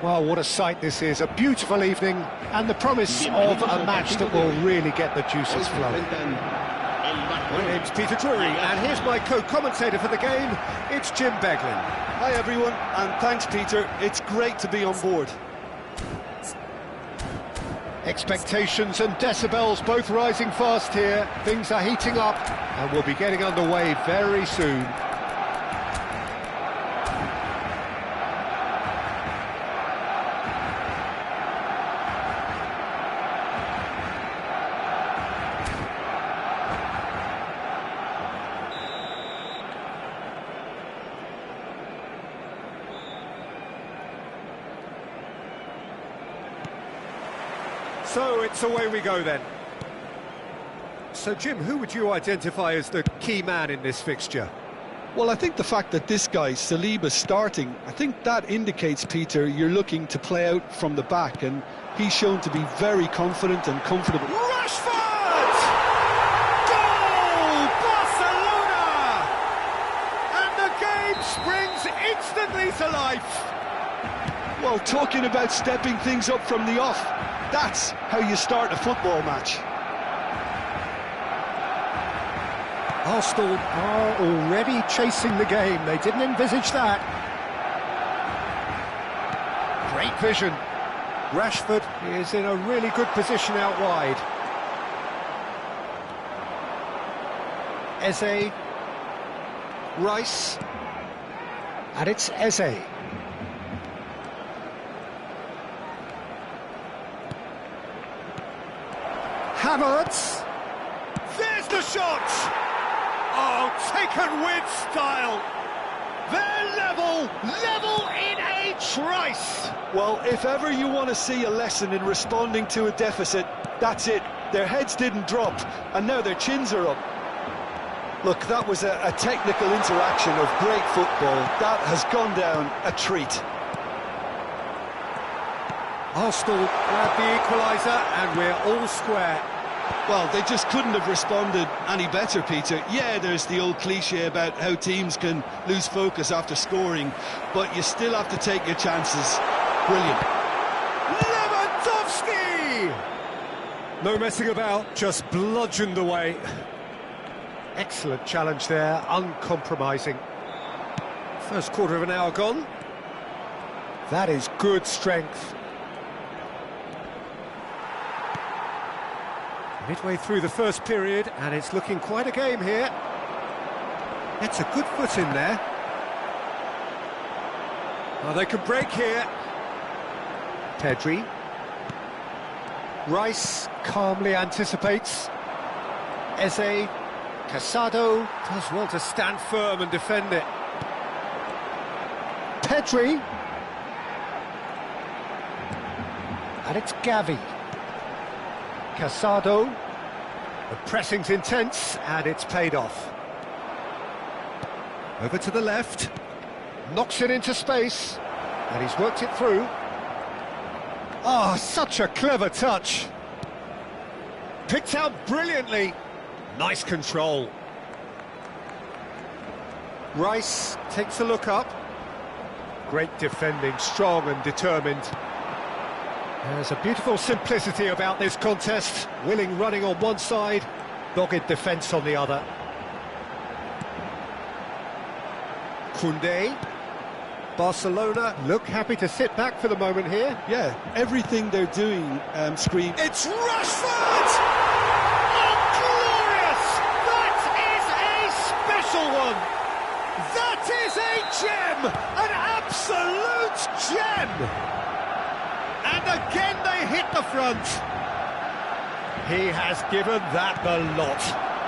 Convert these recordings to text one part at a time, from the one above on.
Well, what a sight this is, a beautiful evening, and the promise of a match that will really get the juices flowing. My name's Peter Drury, and here's my co-commentator for the game, it's Jim Beglin. Hi everyone, and thanks Peter, it's great to be on board. Expectations and decibels both rising fast here, things are heating up, and we'll be getting underway very soon. So it's away we go then. So Jim, who would you identify as the key man in this fixture? Well, I think the fact that this guy, Saliba's starting, I think that indicates, Peter, you're looking to play out from the back, and he's shown to be very confident and comfortable. Rashford! Goal! Barcelona! And the game springs instantly to life. Well, talking about stepping things up from the off, that's how you start a football match. Arsenal are already chasing the game. They didn't envisage that. Great vision. Rashford is in a really good position out wide. Eze. Rice. And it's Eze. Havertz. There's the shot! Oh, taken with style. They're level in a trice. Well, if ever you want to see a lesson in responding to a deficit, that's it. Their heads didn't drop, and now their chins are up. Look, that was a technical interaction of great football. That has gone down a treat. Arsenal grab the equaliser, and we're all square. Well, they just couldn't have responded any better, Peter. Yeah, there's the old cliche about how teams can lose focus after scoring, but you still have to take your chances. Brilliant. Lewandowski! No messing about, just bludgeoned away. Excellent challenge there, uncompromising. First quarter of an hour gone. That is good strength. Midway through the first period, and it's looking quite a game here. It's a good foot in there. Oh, they can break here. Pedri. Rice calmly anticipates. Eze. Casado does well to stand firm and defend it. Pedri. And it's Gavi. Casado, the pressing's intense, and it's paid off. Over to the left, knocks it into space, and he's worked it through. Oh, such a clever touch. Picked out brilliantly. Nice control. Rice takes a look up. Great defending, strong and determined. There's a beautiful simplicity about this contest. Willing running on one side, dogged defence on the other. Koundé. Barcelona look happy to sit back for the moment here. Yeah, everything they're doing screams. It's Rashford! Oh, glorious! That is a special one! That is a gem! An absolute gem! And again they hit the front. He has given that the lot.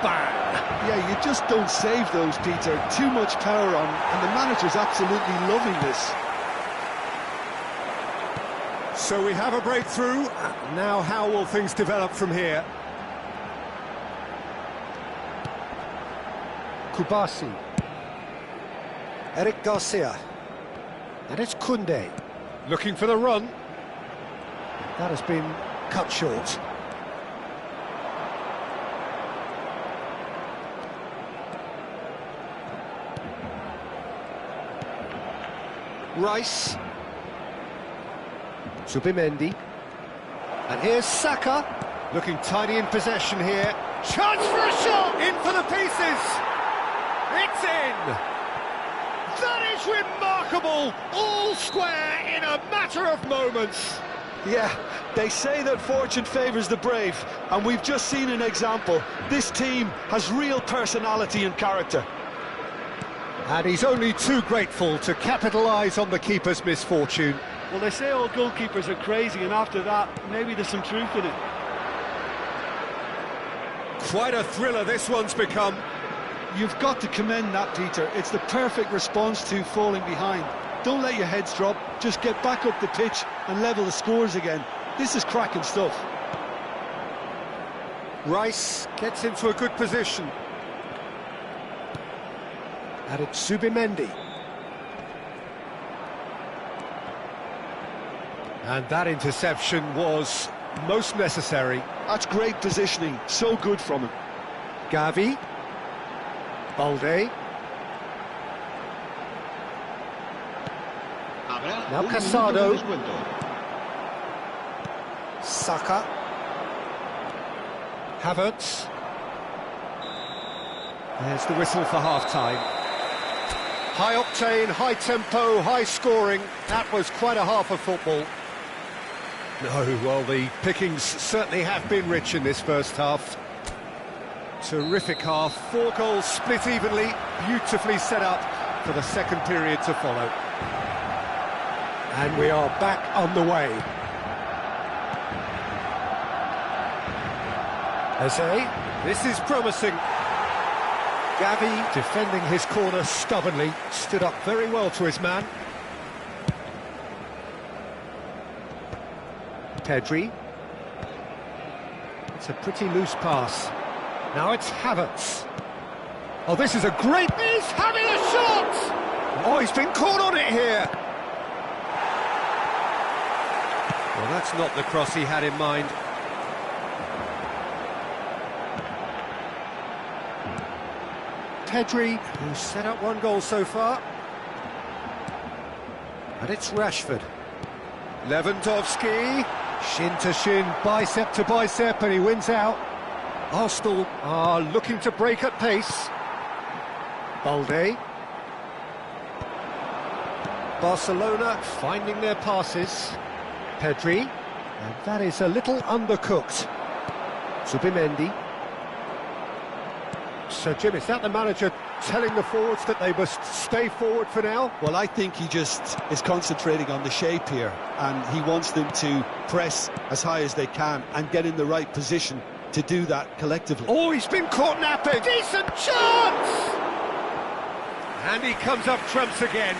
Bang! Yeah, you just don't save those, Peter. Too much power on, and the manager's absolutely loving this. So we have a breakthrough. Now how will things develop from here? Kubasi. Eric Garcia. And it's Koundé. Looking for the run. That has been cut short. Rice. Zubimendi. And here's Saka, looking tidy in possession here. Chance for a shot! In for the pieces! It's in! That is remarkable! All square in a matter of moments! Yeah, they say that fortune favours the brave, and we've just seen an example. This team has real personality and character. And he's only too grateful to capitalise on the keeper's misfortune. Well, they say all goalkeepers are crazy, and after that, maybe there's some truth in it. Quite a thriller this one's become. You've got to commend that, Peter. It's the perfect response to falling behind. Don't let your heads drop, just get back up the pitch and level the scores again. This is cracking stuff. Rice gets into a good position. And it's Zubimendi. And that interception was most necessary. That's great positioning, so good from him. Gavi. Balde. Now Casado. Saka. Havertz. There's the whistle for half-time. High octane, high tempo, high scoring. That was quite a half of football. No, well, the pickings certainly have been rich in this first half. Terrific half, 4 goals split evenly, beautifully set up for the second period to follow. And we are back on the way. Eze, this is promising. Gavi, defending his corner stubbornly, stood up very well to his man. Pedri. It's a pretty loose pass. Now it's Havertz. Oh, this is a great... He's having a shot! Oh, he's been caught on it here. Well, that's not the cross he had in mind. Pedri, who's set up 1 goal so far. And it's Rashford. Lewandowski, shin to shin, bicep to bicep, and he wins out. Arsenal are looking to break at pace. Balde. Barcelona finding their passes. Pedri, and that is a little undercooked. Zubimendi. So, Jim, is that the manager telling the forwards that they must stay forward for now? Well, I think he just is concentrating on the shape here, and he wants them to press as high as they can and get in the right position to do that collectively. Oh, he's been caught napping! Decent chance! And he comes up trumps again.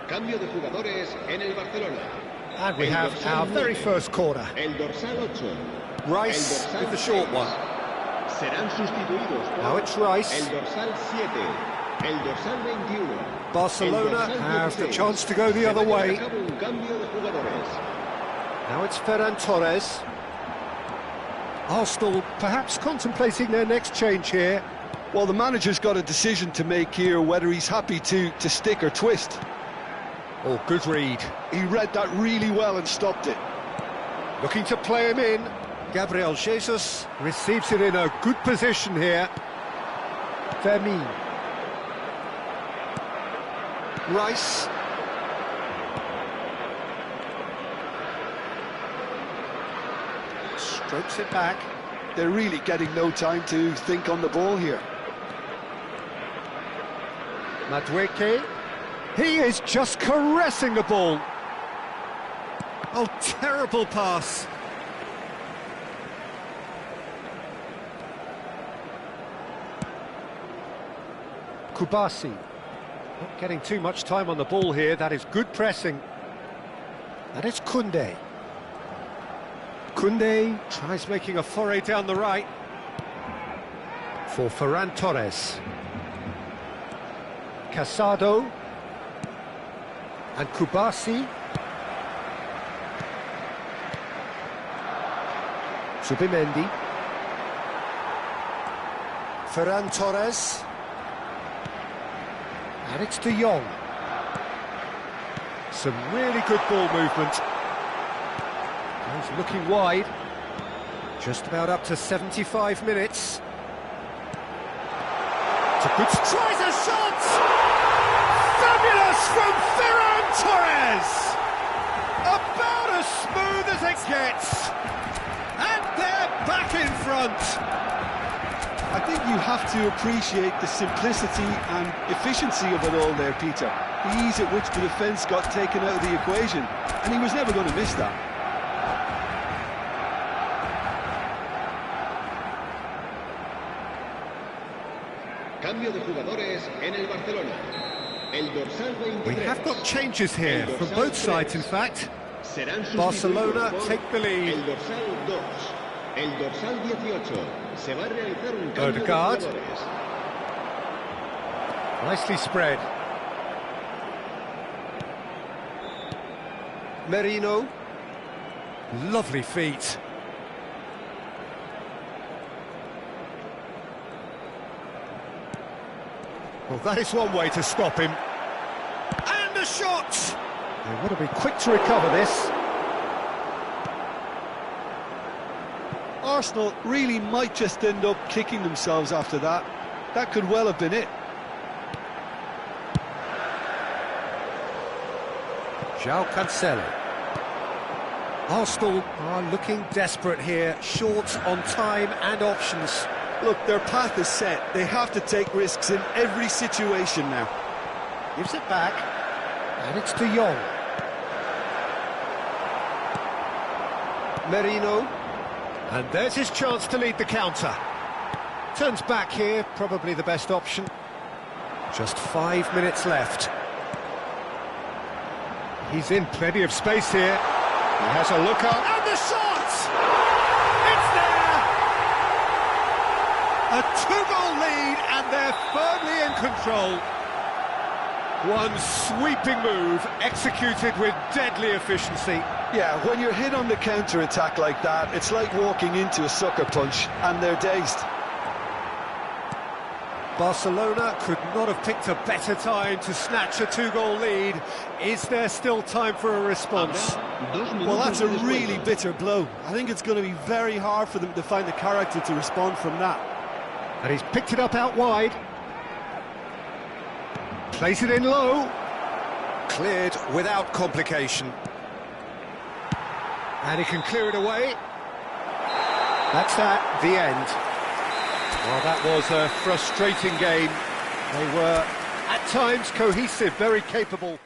Cambio de jugadores en el Barcelona. And we have our very first corner. El dorsal 8. Rice with the short one. Serán sustituidos por Now it's Rice. el dorsal 7, el dorsal 21. Barcelona have the chance to go the other way. Un cambio de jugadores. Now it's Ferran Torres. Arsenal perhaps contemplating their next change here. Well, the manager's got a decision to make here, whether he's happy to stick or twist. Oh, good read. He read that really well and stopped it. Looking to play him in. Gabriel Jesus receives it in a good position here. Fermin. Rice. Strokes it back. They're really getting no time to think on the ball here. Madueke. He is just caressing the ball. Oh, terrible pass. Kubasi. Not getting too much time on the ball here. That is good pressing. And it's Koundé. Koundé tries making a foray down the right. For Ferran Torres. Casado. And Kubasi. Subimendi. Ferran Torres. And it's De Jong. Some really good ball movement. He's looking wide. Just about up to 75 minutes. It's a good... Tries a shot! Fabulous from Ferran Torres! About as smooth as it gets. And they're back in front. I think you have to appreciate the simplicity and efficiency of it all there, Peter. The ease at which the defence got taken out of the equation, and he was never going to miss that. Cambio de jugadores en el Barcelona. El dorsal 23. We have got changes here from both sides, in fact. Serán sustituidos Barcelona por take the lead. El dorsal 2. El dorsal 18. Se va a realizar un cambio de Odegaard. jugadores. Nicely spread. Merino. Lovely feet. Well, that is one way to stop him. And a shot! They want to be quick to recover this. Arsenal really might just end up kicking themselves after that. That could well have been it. João Cancelo. Arsenal are looking desperate here, short on time and options. Look, their path is set. They have to take risks in every situation now. Gives it back, and it's De Jong. Merino. And there's his chance to lead the counter. Turns back here, probably the best option. Just 5 minutes left. He's in plenty of space here. He has a look up. And the shot! It's there! A two-goal lead, and they're firmly in control. One sweeping move, executed with deadly efficiency. Yeah, when you're hit on the counter-attack like that, it's like walking into a sucker punch, and they're dazed. Barcelona could not have picked a better time to snatch a two-goal lead. Is there still time for a response? Well, that's a really bitter blow. I think it's going to be very hard for them to find the character to respond from that. And he's picked it up out wide. Plays it in low. Cleared without complication. And he can clear it away. That's that, the end. Well, that was a frustrating game. They were, at times, cohesive, very capable.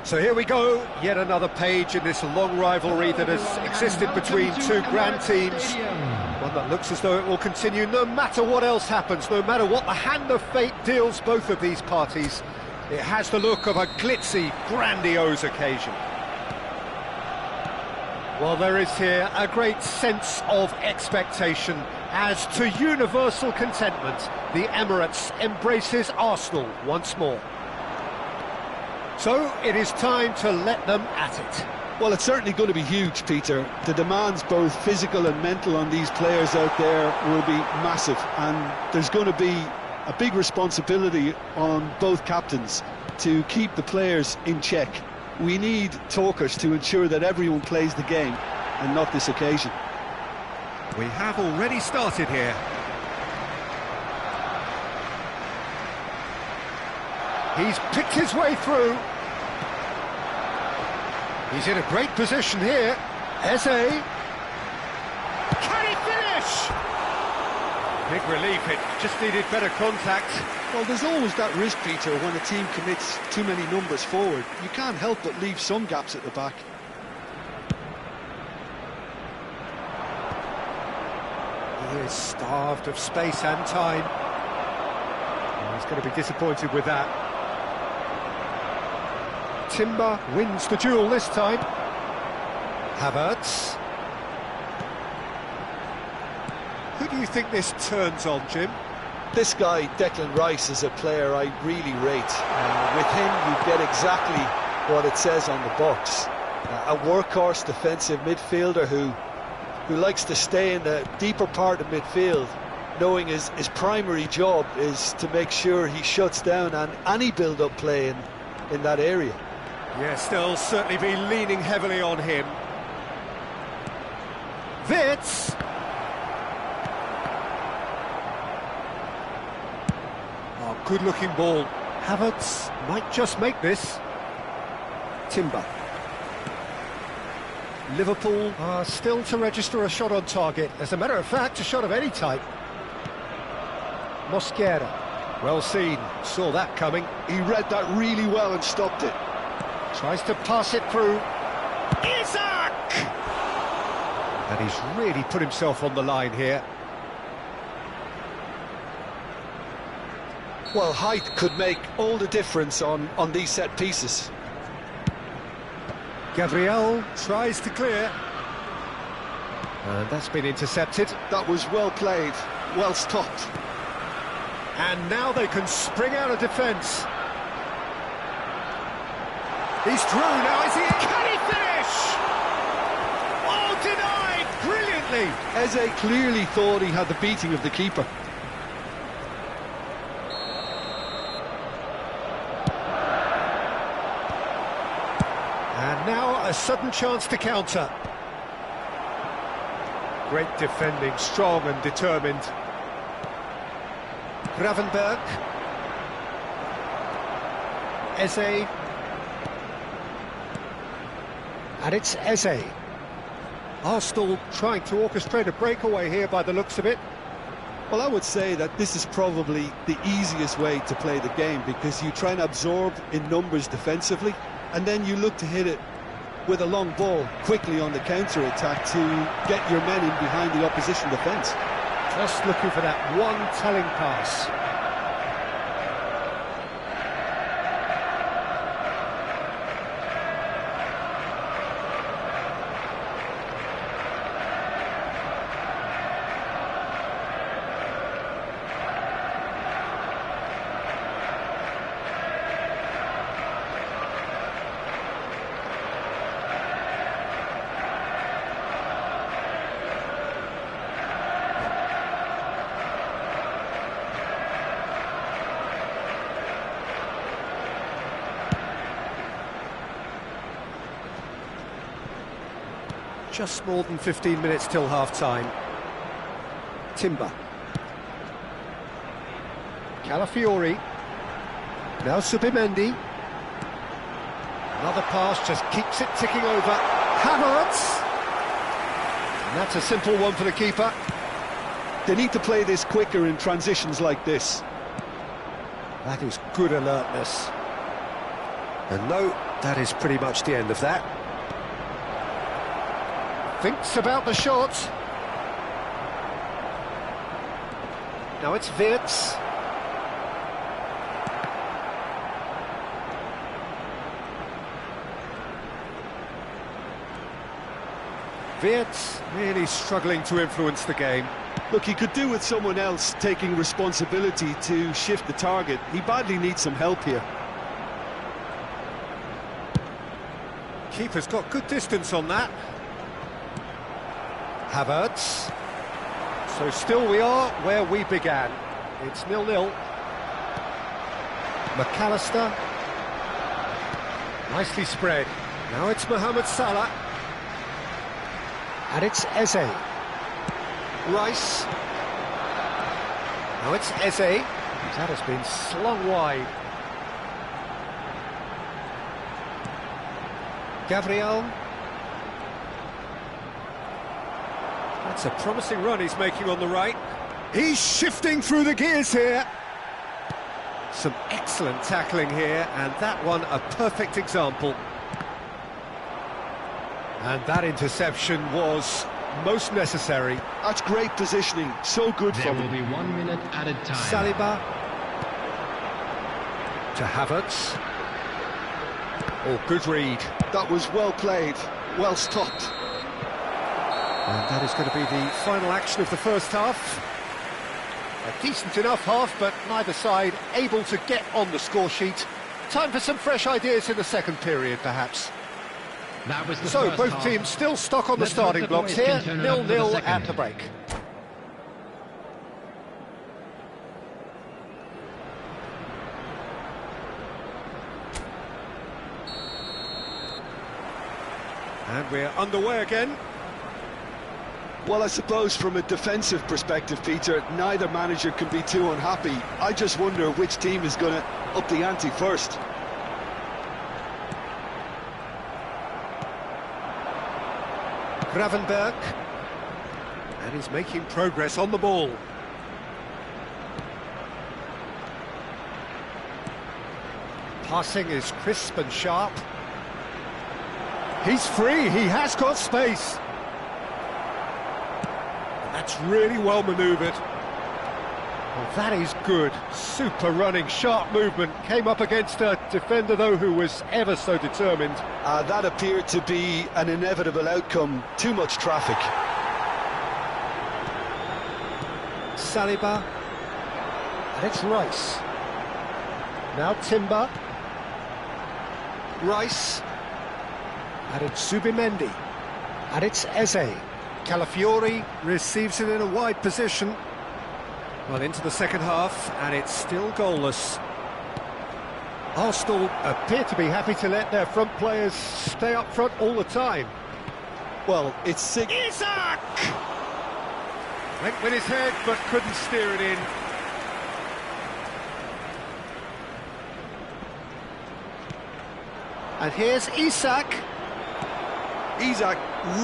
So here we go, yet another page in this long rivalry that has existed between two grand teams. One that looks as though it will continue no matter what else happens, no matter what the hand of fate deals both of these parties. It has the look of a glitzy, grandiose occasion. Well, there is here a great sense of expectation as to universal contentment. The Emirates embraces Arsenal once more. So it is time to let them at it. Well, it's certainly going to be huge, Peter. The demands, both physical and mental, on these players out there will be massive, and there's going to be a big responsibility on both captains to keep the players in check. We need talkers to ensure that everyone plays the game, and not this occasion. We have already started here. He's picked his way through. He's in a great position here. Eze. Can he finish? Big relief, it just needed better contact. Well, there's always that risk, Peter, when a team commits too many numbers forward. You can't help but leave some gaps at the back. He is starved of space and time. Oh, he's going to be disappointed with that. Timber wins the duel this time. Havertz. Who do you think this turns on, Jim? This guy, Declan Rice, is a player I really rate. With him, you get exactly what it says on the box. A workhorse defensive midfielder who likes to stay in the deeper part of midfield, knowing his primary job is to make sure he shuts down any build-up play in that area. Yes, they'll certainly be leaning heavily on him. Wits! Oh, good-looking ball. Havertz might just make this. Timber. Liverpool are still to register a shot on target. As a matter of fact, a shot of any type. Mosquera. Well seen. Saw that coming. He read that really well and stopped it. Tries to pass it through. Isaac! And he's really put himself on the line here. Well, height could make all the difference on these set pieces. Gabriel tries to clear. And that's been intercepted. That was well played, well stopped. And now they can spring out of defence. He's through now, is he? Can he finish? Oh, denied! Brilliantly! Eze clearly thought he had the beating of the keeper. And now a sudden chance to counter. Great defending, strong and determined. Gravenberg. Eze. And it's Eze. Arsenal trying to orchestrate a breakaway here by the looks of it. Well, I would say that this is probably the easiest way to play the game, because you try and absorb in numbers defensively, and then you look to hit it with a long ball quickly on the counter-attack to get your men in behind the opposition defence. Just looking for that one telling pass. Just more than 15 minutes till half-time. Timber. Calafiori. Now Subimendi. Another pass just keeps it ticking over. Havertz. And that's a simple one for the keeper. They need to play this quicker in transitions like this. That is good alertness. And no, that is pretty much the end of that. Thinks about the shot. Now it's Binz. Binz really struggling to influence the game. Look, he could do with someone else taking responsibility to shift the target. He badly needs some help here. Keeper's got good distance on that. Havertz. So still we are where we began. It's 0-0. McAllister. Nicely spread. Now it's Mohamed Salah. And it's Eze. Rice. Now it's Eze. That has been slung wide. Gabriel. That's a promising run he's making on the right. He's shifting through the gears here. Some excellent tackling here, and that one a perfect example. And that interception was most necessary. That's great positioning, so good for him. There will be 1 minute added time. Saliba. To Havertz. Oh, good read. That was well played, well stopped. And that is going to be the final action of the first half. A decent enough half, but neither side able to get on the score sheet. Time for some fresh ideas in the second period, perhaps. That was the So, first both half. teams still stuck on the Let's hope starting the blocks boys here. can turn it up for the 0-0 second. at the break. And we're underway again. Well, I suppose from a defensive perspective, Peter, neither manager can be too unhappy. I just wonder which team is going to up the ante first. Gravenberg. And he's making progress on the ball. Passing is crisp and sharp. He's free, he has got space. That's really well manoeuvred. Well, that is good. Super running, sharp movement. Came up against a defender, though, who was ever so determined. That appeared to be an inevitable outcome. Too much traffic. Saliba. And it's Rice. Now Timber. Rice. And it's Zubimendi. And it's Eze. Calafiori receives it in a wide position. Well, into the second half, and it's still goalless. Arsenal appear to be happy to let their front players stay up front all the time. Well, it's sick. Isak! Went with his head, but couldn't steer it in. And here's Isak. Isak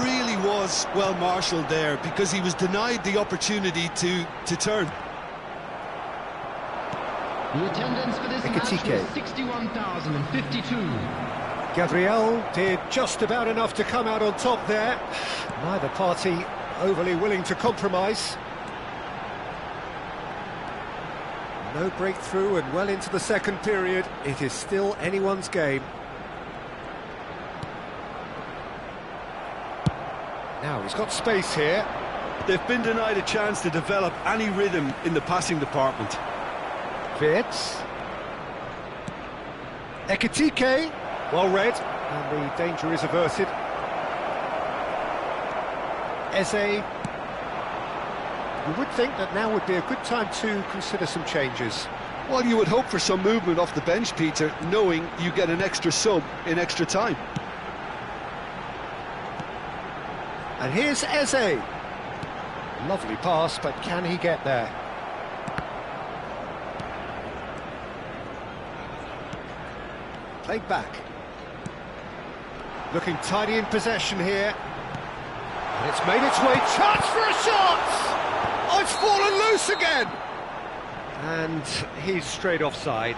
really was well marshalled there because he was denied the opportunity to turn. The attendance for this match was 61,052. Gabriel did just about enough to come out on top there. Neither party overly willing to compromise. No breakthrough, and well into the second period, it is still anyone's game. Now he's got space here. They've been denied a chance to develop any rhythm in the passing department. Binz. Ekitike, well read, and the danger is averted. Eze. You would think that now would be a good time to consider some changes. Well, you would hope for some movement off the bench, Peter, knowing you get an extra sub in extra time. And here's Eze. Lovely pass, but can he get there? Played back. Looking tidy in possession here. And it's made its way. Chance for a shot! Oh, it's fallen loose again! And he's straight offside.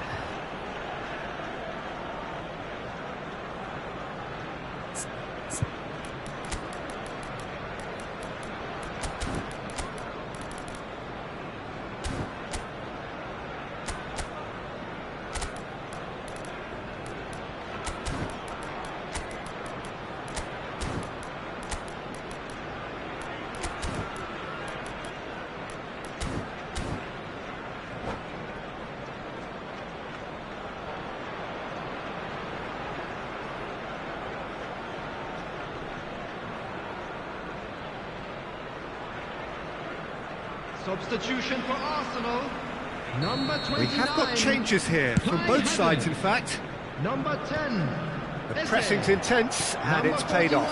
Substitution for Arsenal. Number 29. We have got changes here from both sides, in fact. Number 10. The pressing's intense, and it's paid off.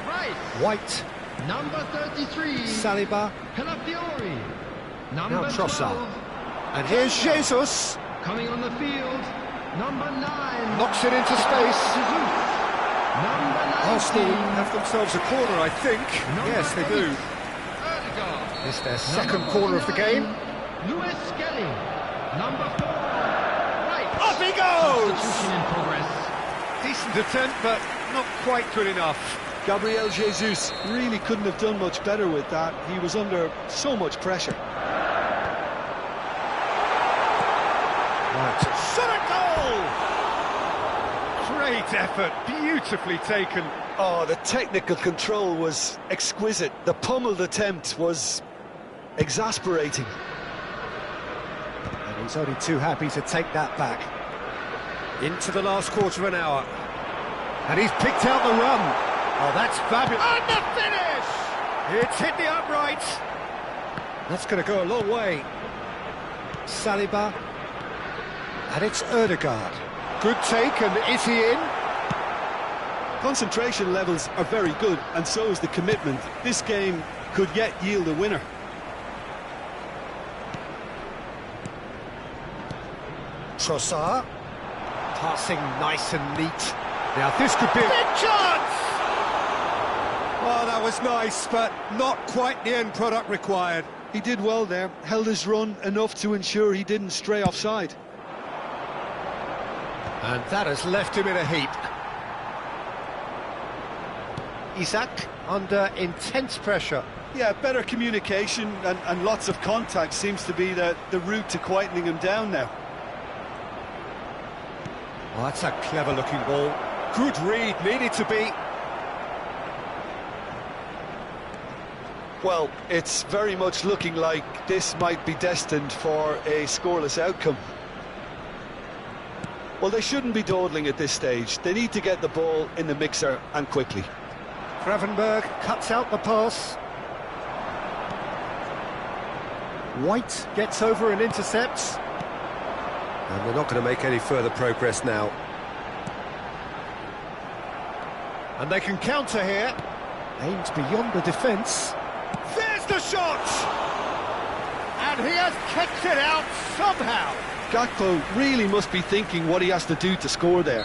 Rice. White. Number 33. Saliba. Calafiori. Now Number Trossard. 12. And here's Jesus. Coming on the field. Number 9. Knocks it into space. Jesus. Number 19. Arsenal have themselves a corner, I think. Yes, they do. Ødegaard. It's their second corner of the game. Lewis Skelly. Number 4. Right. Up he goes! Substitution in progress. Decent attempt, but not quite good enough. Gabriel Jesus really couldn't have done much better with that. He was under so much pressure. Right. Shot at goal! Great effort, beautifully taken. Oh, the technical control was exquisite. The pummeled attempt was exasperating. And he's only too happy to take that back. Into the last quarter of an hour. And he's picked out the run. Oh, that's fabulous. And the finish! It's hit the upright. That's going to go a long way. Saliba. And it's Ødegaard. Good take, and is he in? Concentration levels are very good, and so is the commitment. This game could yet yield a winner. Trossard. Passing nice and neat. Now this could be a Big chance! Oh, that was nice, but not quite the end product required. He did well there, held his run enough to ensure he didn't stray offside. And that has left him in a heap. Isak under intense pressure. Yeah, better communication and lots of contact seems to be the route to quietening him down now. Oh, that's a clever-looking ball. Good read, needed to be. Well, it's very much looking like this might be destined for a scoreless outcome. Well, they shouldn't be dawdling at this stage. They need to get the ball in the mixer and quickly. Gravenberg cuts out the pass. White gets over and intercepts. And they're not going to make any further progress now. And they can counter here. Aims beyond the defence. There's the shot! And he has kicked it out somehow. Gakpo really must be thinking what he has to do to score there.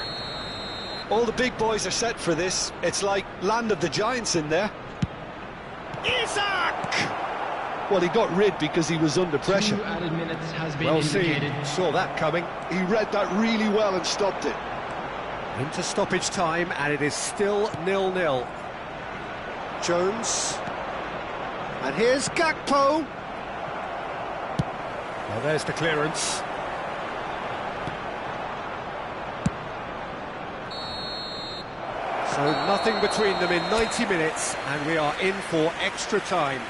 All the big boys are set for this. It's like Land of the Giants in there. Isak! Well, he got rid because he was under pressure. 2 added minutes has been Well indicated. seen, saw that coming. He read that really well and stopped it. Into stoppage time, and it is still 0-0. Jones. And here's Gakpo. Well, there's the clearance. So nothing between them in 90 minutes, and we are in for extra time.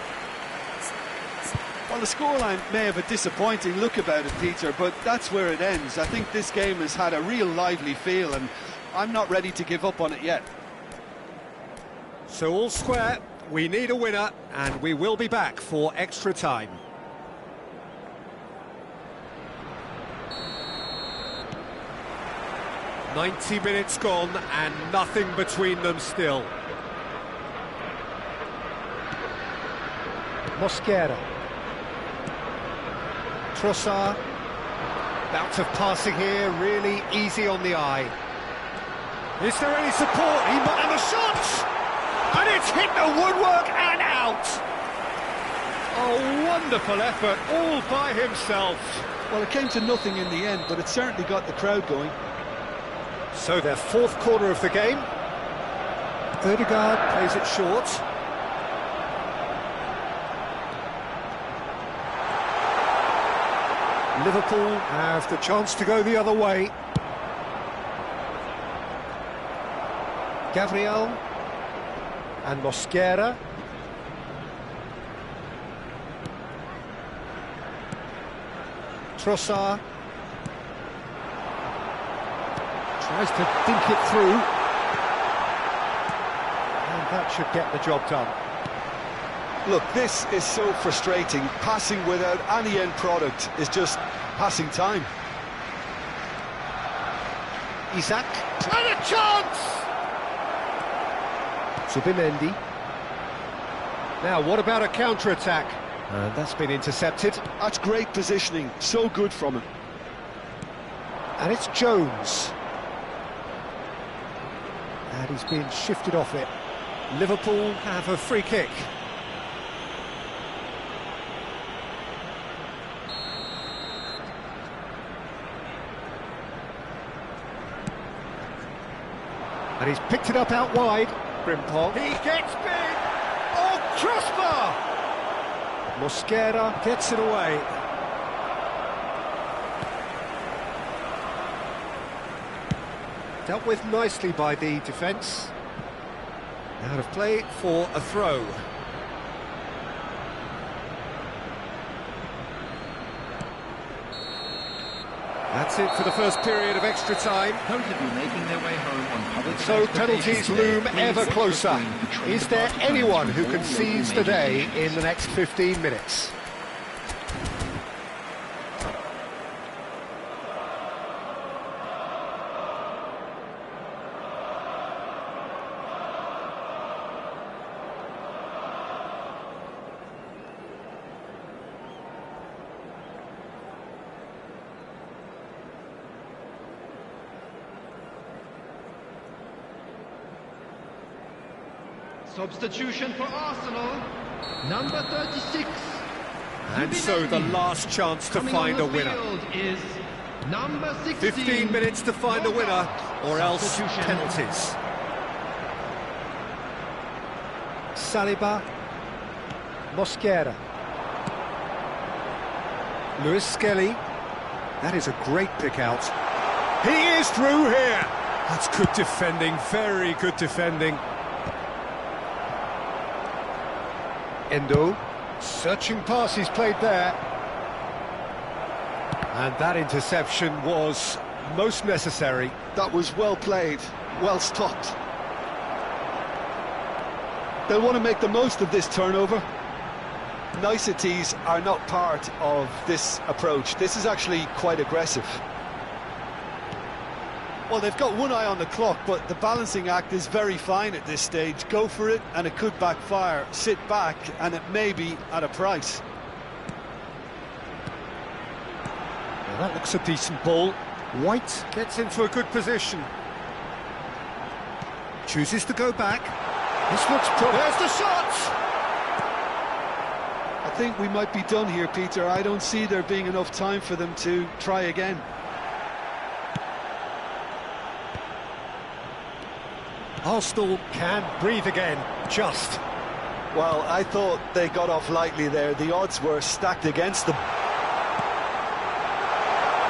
Well, the scoreline may have a disappointing look about it, Peter, but that's where it ends. I think this game has had a real lively feel, and I'm not ready to give up on it yet. So all square, we need a winner, and we will be back for extra time. "90 minutes gone, and nothing between them still. Mosquera. Trossard. Bout of passing here, really easy on the eye. Is there any support? And the shot! And it's hit the woodwork and out! A wonderful effort, all by himself. Well, it came to nothing in the end, but it certainly got the crowd going. So their fourth corner of the game. Ødegaard plays it short. Liverpool have the chance to go the other way. Gabriel and Mosquera. Trossard tries to dink it through, and that should get the job done. Look, this is so frustrating. Passing without any end product is just passing time. Isaac. And a chance! Subimendi. Now, what about a counter-attack? And that's been intercepted. That's great positioning, so good from him. And it's Jones. And he's been shifted off it. Liverpool have a free kick. And he's picked it up out wide. Frimpong. He gets big! Oh, crossbar! Mosquera gets it away. Dealt with nicely by the defence. Out of play for a throw. That's it for the first period of extra time. Those of you making their way home on public So transportation penalties today, loom please ever look closer. between the train Is there departure anyone times who and can all seize local the day major in the next 15 minutes? Substitution for Arsenal, number 36. And so the last chance to find a winner. Is number 16. 15 minutes to find a winner, or else Substitution. penalties. Saliba. Mosquera. Lewis Skelly. That is a great pick out. He is through here. That's good defending, very good defending. Endo. Searching pass he's played there. And that interception was most necessary. That was well played, well stopped. They'll want to make the most of this turnover. Niceties are not part of this approach. This is actually quite aggressive. Well, they've got one eye on the clock, but the balancing act is very fine at this stage. Go for it, and it could backfire. Sit back, and it may be at a price. Well, that looks a decent ball. White gets into a good position. Chooses to go back. This looks There's the shot! I think we might be done here, Peter. I don't see there being enough time for them to try again. Arsenal can breathe again, just. Well, I thought they got off lightly there. The odds were stacked against them.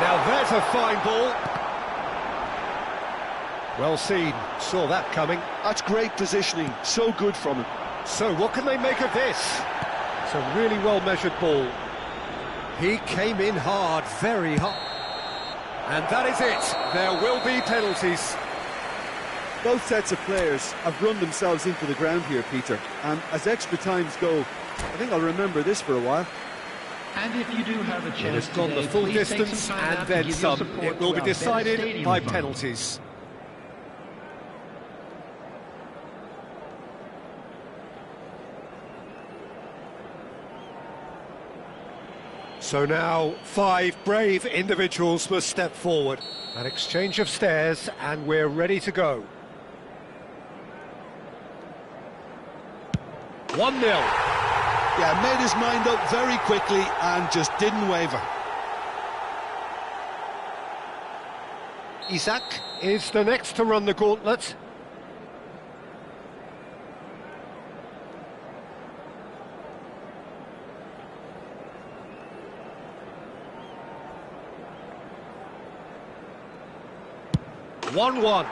Now there's a fine ball. Well seen, saw that coming. That's great positioning, so good from him. So what can they make of this? It's a really well-measured ball. He came in hard, very hard. And that is it. There will be penalties. Both sets of players have run themselves into the ground here, Peter. And as extra times go, I think I'll remember this for a while. And if you do have a chance It has gone the today, full please take distance some time out and to then give your some. support It will to be our decided Stadium by Fund. penalties. So now 5 brave individuals must step forward. An exchange of stares and we're ready to go. 1-0. Yeah, made his mind up very quickly and just didn't waver. Isaac is the next to run the gauntlet. One.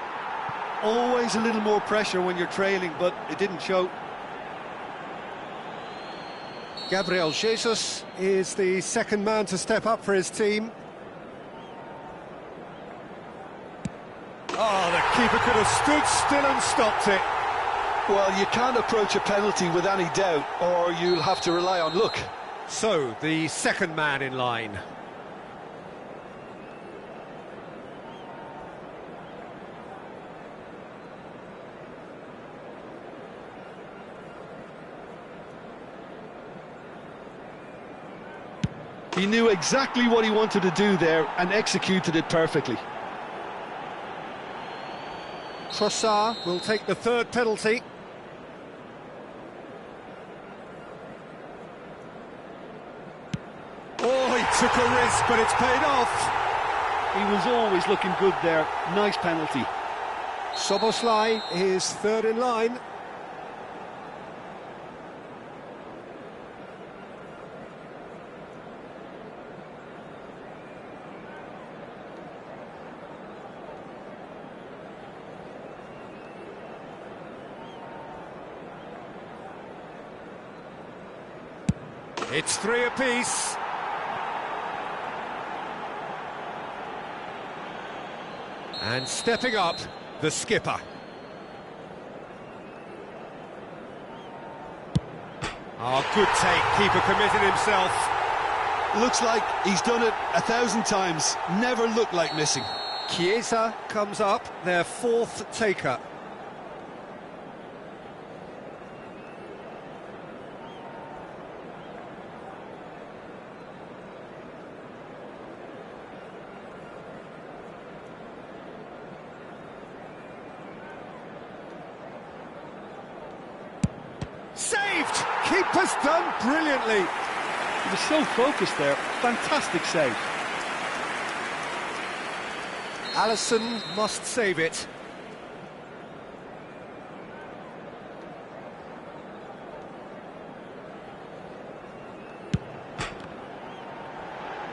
Always a little more pressure when you're trailing, but it didn't show. Gabriel Jesus is the second man to step up for his team. Oh, the keeper could have stood still and stopped it. Well, you can't approach a penalty with any doubt, or you'll have to rely on luck. So, the second man in line. He knew exactly what he wanted to do there and executed it perfectly. Trossard will take the third penalty. Oh, he took a risk, but it's paid off. He was always looking good there. Nice penalty. Soboslai is third in line. It's three apiece. And stepping up, the skipper. Oh, good take. Keeper committed himself. Looks like he's done it 1,000 times. Never looked like missing. Chiesa comes up, their fourth taker. Saved! Keeper's done brilliantly. He was so focused there. Fantastic save. Alisson must save it.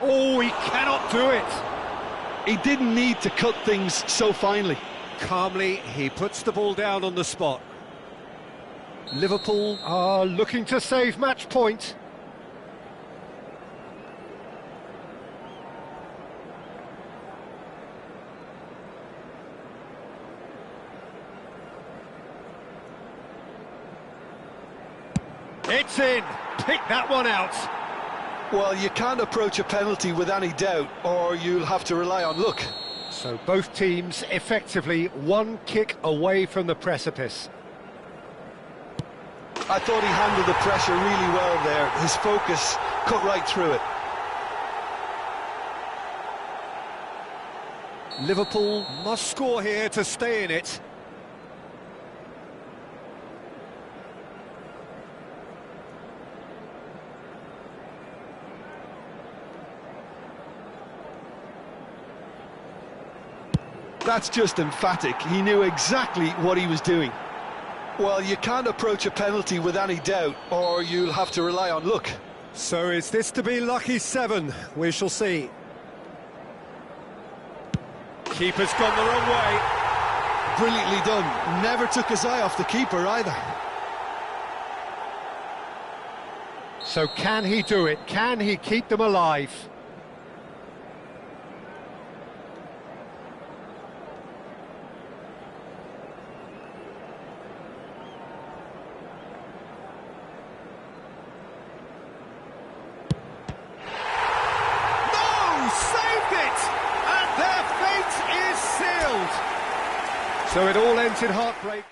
Oh, he cannot do it. He didn't need to cut things so finely. Calmly, he puts the ball down on the spot. Liverpool are looking to save match point. It's in. Pick that one out. Well, you can't approach a penalty with any doubt, or you'll have to rely on luck. So both teams effectively one kick away from the precipice. I thought he handled the pressure really well there. His focus cut right through it. Liverpool must score here to stay in it. That's just emphatic. He knew exactly what he was doing. Well, you can't approach a penalty with any doubt, or you'll have to rely on luck. So is this to be lucky 7? We shall see. Keeper's gone the wrong way. Brilliantly done. Never took his eye off the keeper either. So can he do it? Can he keep them alive? So it all ends in heartbreak.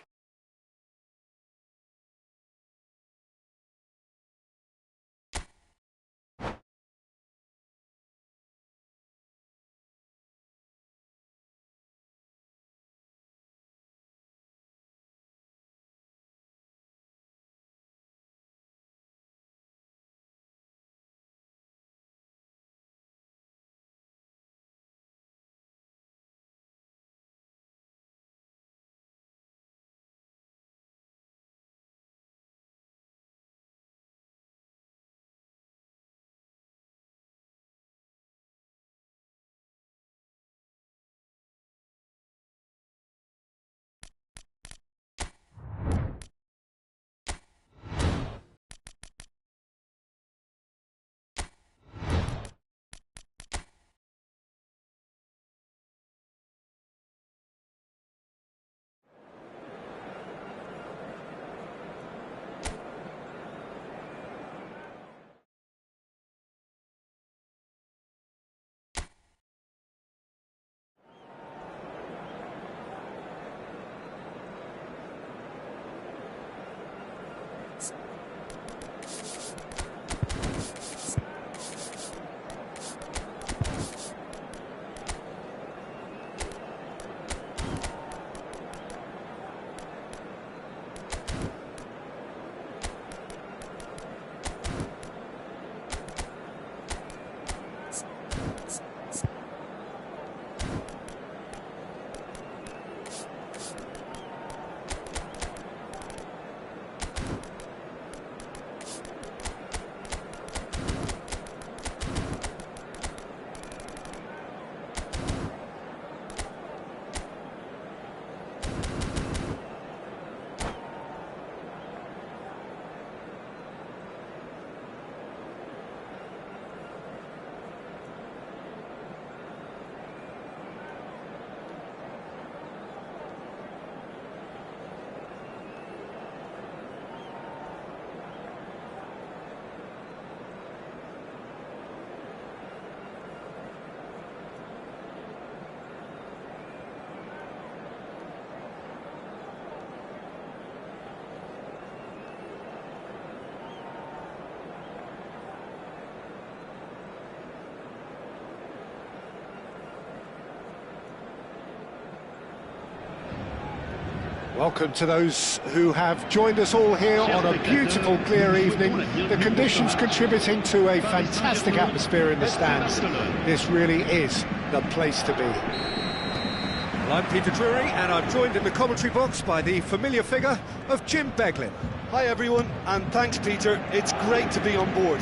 Welcome to those who have joined us all here on a beautiful, clear evening. The conditions contributing to a fantastic atmosphere in the stands. This really is the place to be. Well, I'm Peter Drury, and I'm joined in the commentary box by the familiar figure of Jim Beglin. Hi everyone, and thanks Peter, it's great to be on board.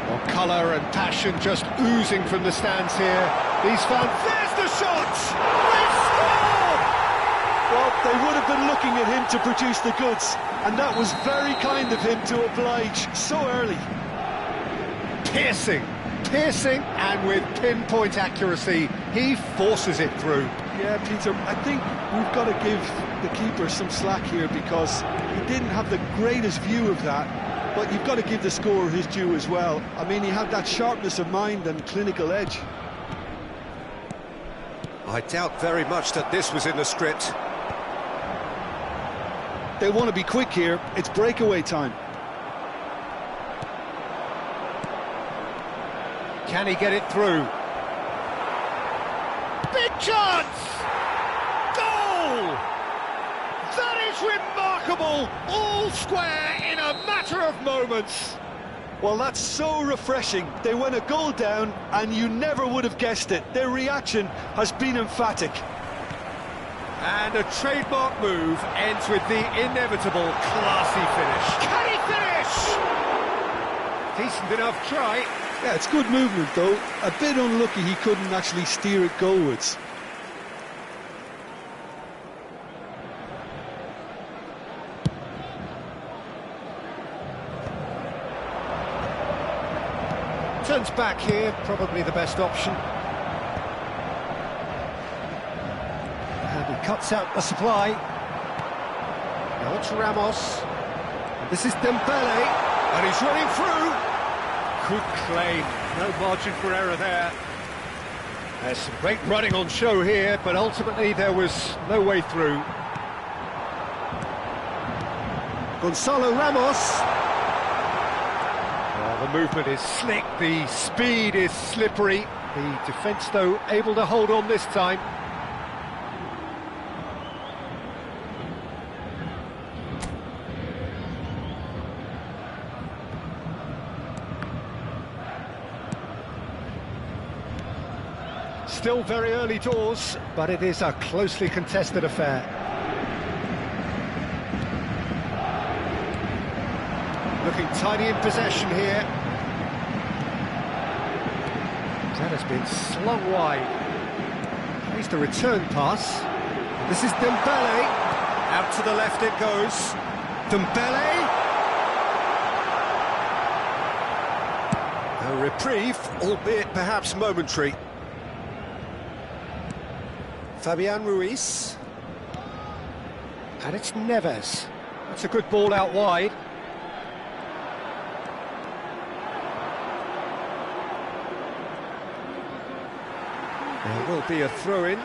Well, colour and passion just oozing from the stands here. These fans... There's the shot! They've scored! Well, they would have been looking at him to produce the goods, and that was very kind of him to oblige so early. Piercing, and with pinpoint accuracy, he forces it through. Yeah, Peter, I think we've got to give the keeper some slack here because he didn't have the greatest view of that, but you've got to give the scorer his due as well. I mean, he had that sharpness of mind and clinical edge. I doubt very much that this was in the script. They want to be quick here, it's breakaway time. Can he get it through? Big chance! Goal! That is remarkable! All square in a matter of moments. Well, that's so refreshing. They went a goal down and you never would have guessed it. Their reaction has been emphatic. And a trademark move ends with the inevitable classy finish. Can he finish? Decent enough try. Yeah, it's good movement though. A bit unlucky he couldn't actually steer it goalwards. Turns back here, probably the best option. And he cuts out the supply. Now it's Ramos. And this is Dembele. And he's running through. Good claim. No margin for error there. There's some great running on show here, but ultimately there was no way through. Gonzalo Ramos. The movement is slick, the speed is slippery. The defence, though, able to hold on this time. Still very early doors, but it is a closely contested affair. Looking tidy in possession here. That has been slung wide. Here's the return pass. This is Dembele. Out to the left it goes. Dembele. A reprieve, albeit perhaps momentary. Fabian Ruiz. And it's Neves. That's a good ball out wide. There will be a throw-in.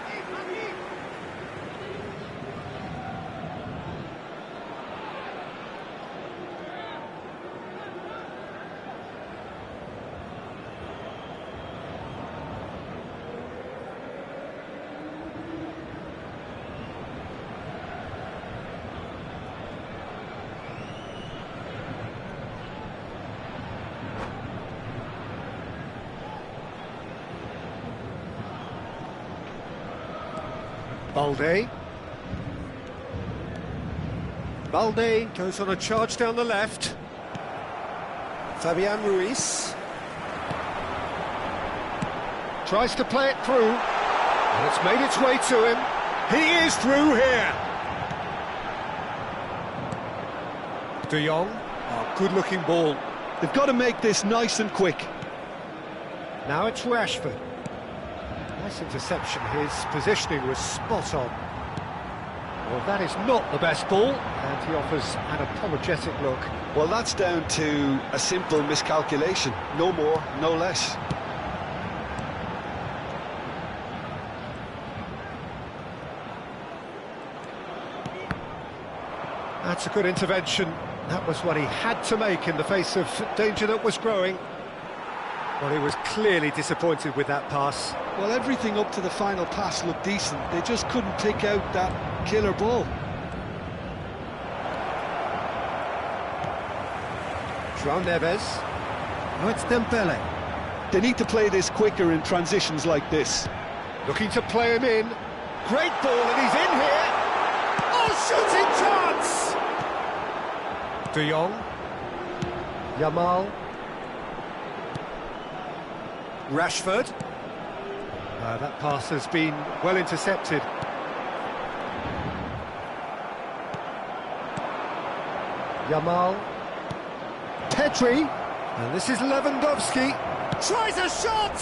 Balde goes on a charge down the left. Fabian Ruiz. Tries to play it through. And it's made its way to him. He is through here. De Jong. Oh, good-looking ball. They've got to make this nice and quick. Now it's Rashford. Nice interception, his positioning was spot on. Well, that is not the best ball, and he offers an apologetic look. Well, that's down to a simple miscalculation. No more, no less. That's a good intervention. That was what he had to make in the face of danger that was growing. Well, he was clearly disappointed with that pass. Well, everything up to the final pass looked decent. They just couldn't pick out that killer ball. João Neves. Oh, it's Dembele. They need to play this quicker in transitions like this. Looking to play him in. Great ball, and he's in here. Oh, shooting chance! De Jong. Yamal. Rashford. That pass has been well intercepted. Yamal. Pedri. And this is Lewandowski. Tries a shot!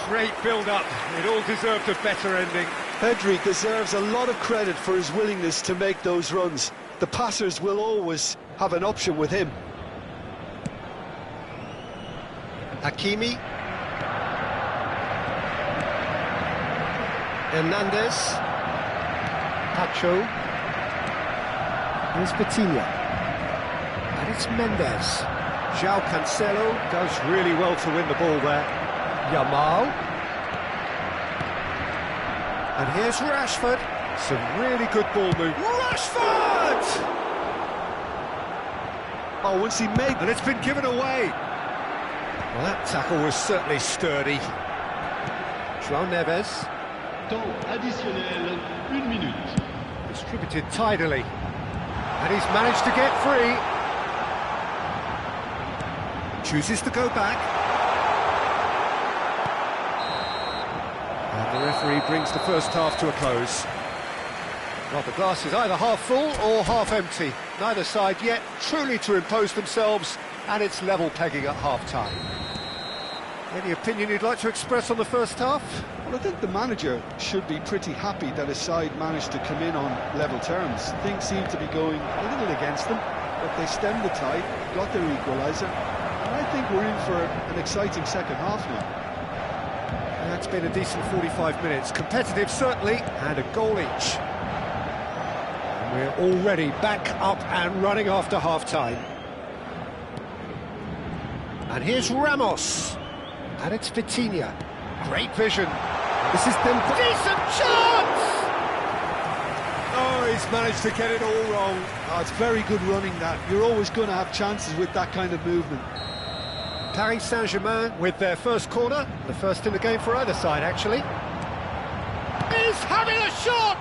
Great build-up. It all deserved a better ending. Pedri deserves a lot of credit for his willingness to make those runs. The passers will always have an option with him. Hakimi. Hernandez. Pacho. Here's Vitinha. And it's Mendes. João Cancelo does really well to win the ball there. Yamal. And here's Rashford. Some really good ball move. Rashford! Oh, once he made... And it's been given away. Well, that tackle was certainly sturdy. João Neves. Temps additionnel, 1 minute. Distributed tidily. And he's managed to get free. Chooses to go back. And the referee brings the first half to a close. Well, the glass is either half full or half empty. Neither side yet truly to impose themselves, and it's level pegging at half-time. Any opinion you'd like to express on the first half? Well, I think the manager should be pretty happy that his side managed to come in on level terms. Things seem to be going a little against them, but they stemmed the tide, got their equaliser, and I think we're in for an exciting second half now. That's been a decent 45 minutes. Competitive, certainly, and a goal each. And we're already back up and running after half-time. And here's Ramos. And it's Vitinha. Great vision. This is them. Decent chance! Oh, he's managed to get it all wrong. Oh, it's very good running, that. You're always going to have chances with that kind of movement. Paris Saint-Germain with their first corner. The first in the game for either side, actually. He's having a shot!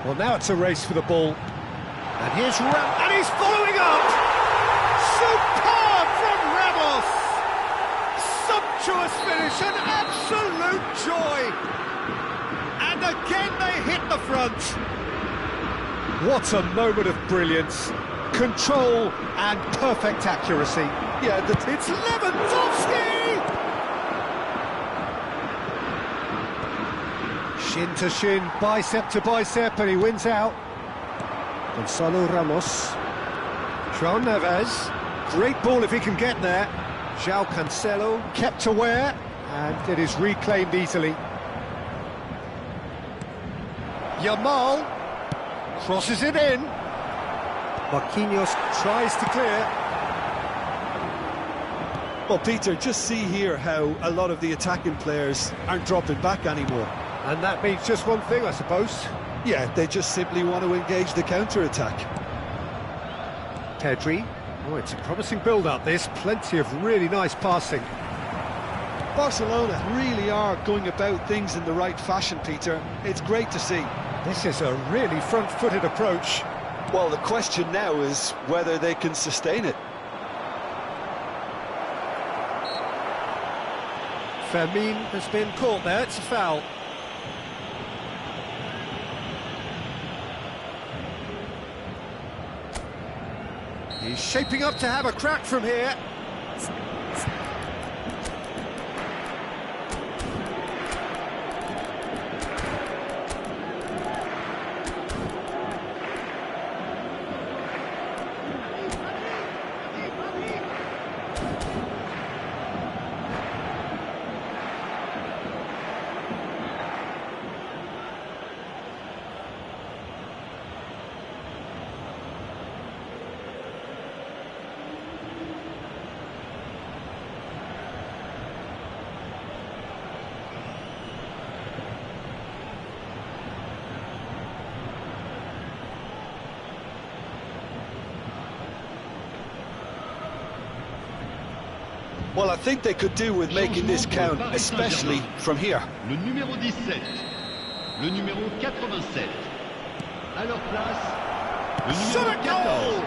Well, now it's a race for the ball. And here's Ramos. And he's following up! Superb from Ramos! Sumptuous finish, an absolute joy! And again they hit the front. What a moment of brilliance. Control and perfect accuracy. Yeah, It's Lewandowski! Shin to shin, bicep to bicep, and he wins out. Gonzalo Ramos. João Neves. Great ball if he can get there. João Cancelo kept aware, and it is reclaimed easily. Yamal crosses it in. Marquinhos tries to clear. Well, Peter, just see here how a lot of the attacking players aren't dropping back anymore. And that means just one thing, I suppose. Yeah, they just simply want to engage the counter-attack. Pedri. Oh, it's a promising build-up, this. Plenty of really nice passing. Barcelona really are going about things in the right fashion, Peter. It's great to see. This is a really front-footed approach. Well, the question now is whether they can sustain it. Fermin has been caught there, it's a foul. He's shaping up to have a crack from here. Well, I think they could do with making this count, especially from here. Le numéro 17, le numéro 87. À leur place, le Shot numéro at 14, goal!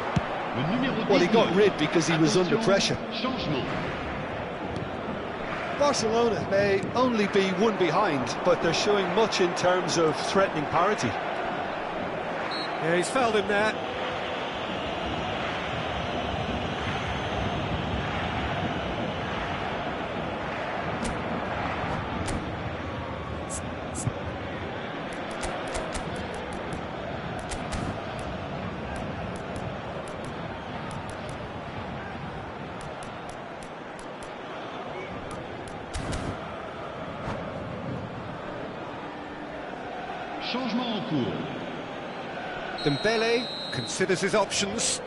le numéro 19. Well, he got rid because he was under pressure. Changement. Barcelona may only be one behind, but they're showing much in terms of threatening parity. Yeah, he's fouled him there. Changement en cours. Dembele considers his options,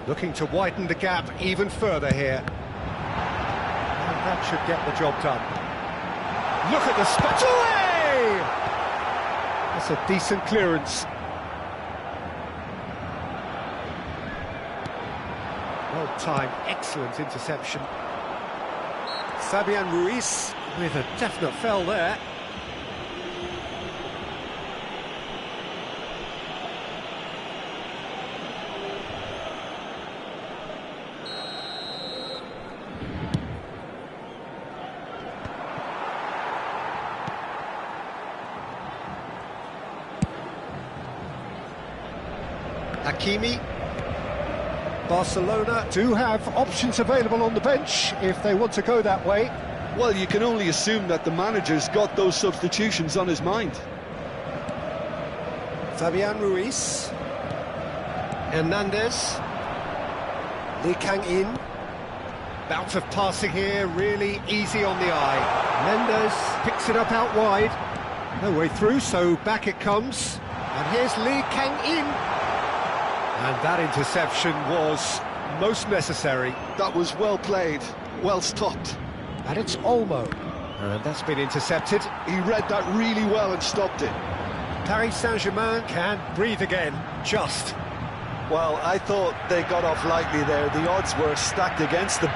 looking to widen the gap even further here. And that should get the job done. Look at the spot away! That's a decent clearance. Well timed, excellent interception. Fabian Ruiz with a definite fell there. Hakimi. Barcelona do have options available on the bench if they want to go that way. Well, you can only assume that the manager's got those substitutions on his mind. Fabian Ruiz. Hernandez. Lee Kang-in. Bout of passing here, really easy on the eye. Mendes picks it up out wide. No way through, so back it comes. And here's Lee Kang-in. And that interception was most necessary. That was well played, well stopped. And it's Olmo. And that's been intercepted. He read that really well and stopped it. Paris Saint-Germain can breathe again, just. Well, I thought they got off lightly there. The odds were stacked against them.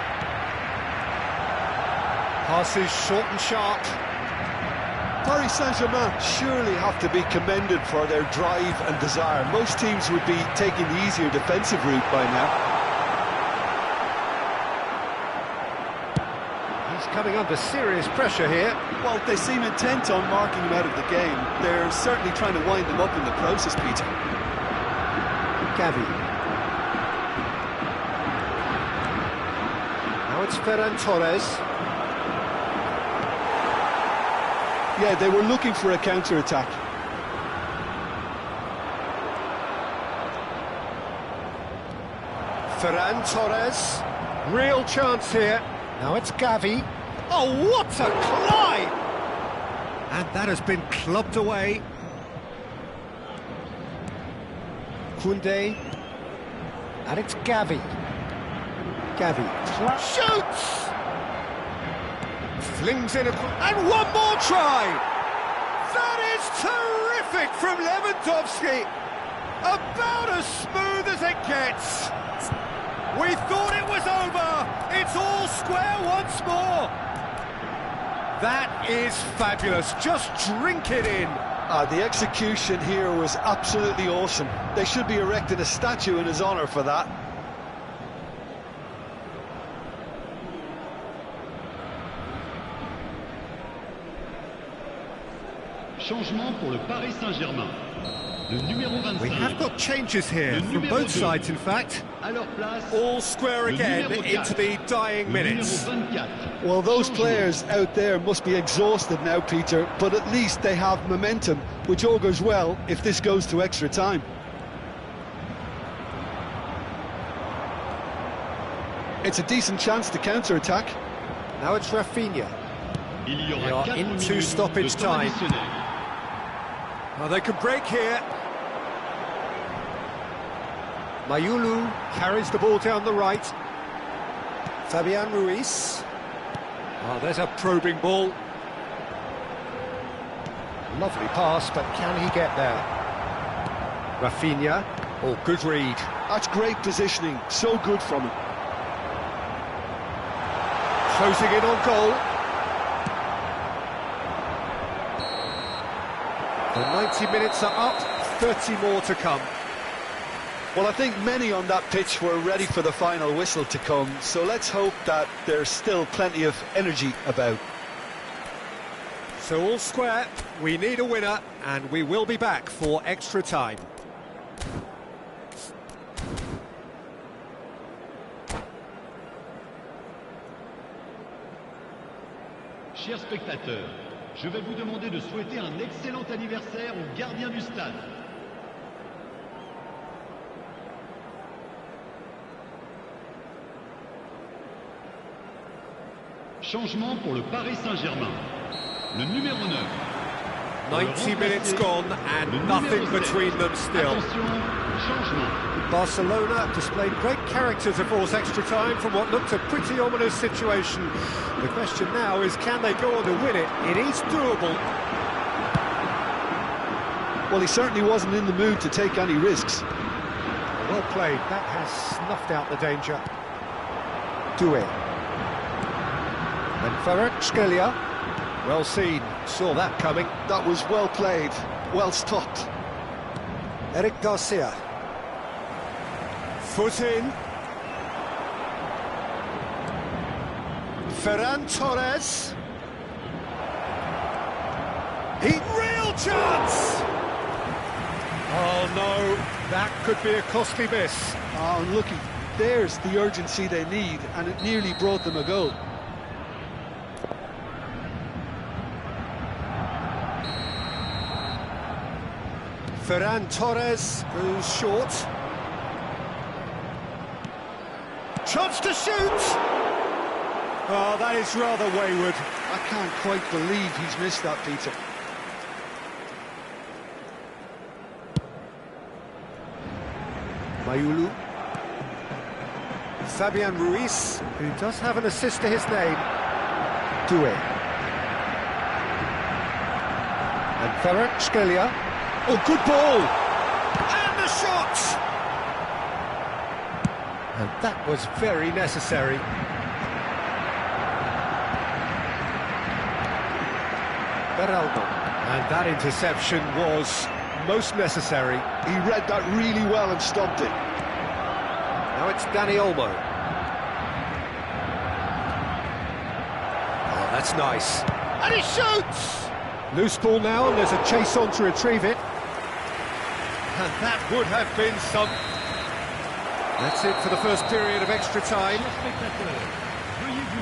Passes short and sharp. Paris Saint-Germain surely have to be commended for their drive and desire. Most teams would be taking the easier defensive route by now. He's coming under serious pressure here. Well, they seem intent on marking him out of the game. They're certainly trying to wind him up in the process, Peter. Gavi. Now it's Ferran Torres. Yeah, they were looking for a counter-attack. Ferran Torres. Real chance here. Now it's Gavi. Oh, what a climb! And that has been clubbed away. Koundé. And it's Gavi. Gavi. Shoots! Flings in a... And one more try! That is terrific from Lewandowski! About as smooth as it gets! We thought it was over! It's all square once more! That is fabulous, just drink it in! The execution here was absolutely awesome. They should be erecting a statue in his honour for that. Changement pour le Paris Saint-Germain. Le numéro 25. We have got changes here from both sides, in fact. À leur place, All square again into the dying minutes. numéro 24. Well, those Changement. players out there must be exhausted now, Peter, but at least they have momentum, which augurs well if this goes to extra time. It's a decent chance to counter-attack. Now it's Rafinha. Il y We aura are 4 into minutes stoppage de temps time. additionnel. Well, they could break here. Mayulu carries the ball down the right. Fabian Ruiz. Oh, there's a probing ball. Lovely pass, but can he get there? Rafinha. Oh, good read. That's great positioning, so good from him. closing in on goal. The 90 minutes are up, 30 more to come. Well, I think many on that pitch were ready for the final whistle to come, so let's hope that there's still plenty of energy about. So all square, we need a winner, and we will be back for extra time. Chers spectateurs, je vais vous demander de souhaiter un excellent anniversaire au gardien du stade. Changement pour le Paris Saint-Germain. Le numéro 9. 90 minutes gone and nothing between them still. Attention, changement. Barcelona displayed great character to force extra time from what looked a pretty ominous situation. The question now is, can they go on to win it? It is doable. Well, he certainly wasn't in the mood to take any risks. Well played, that has snuffed out the danger. Doué. And Kvaratskhelia, well seen, saw that coming. That was well played, well stopped. Eric Garcia. Foot in. Ferran Torres. Real chance! Oh no, that could be a costly miss. Oh, and looky, there's the urgency they need, and it nearly brought them a goal. Ferran Torres goes short. Chance to shoot! Oh, that is rather wayward. I can't quite believe he's missed that, Peter. Mayulu. Fabian Ruiz, who does have an assist to his name. Doué. And Kvaratskhelia. Oh, good ball! And the shot! And that was very necessary. Beraldo. And that interception was most necessary. He read that really well and stopped it. Now it's Dani Olmo. Oh, that's nice. And he shoots! Loose ball now, and there's a chase on to retrieve it. And that would have been some... That's it for the first period of extra time.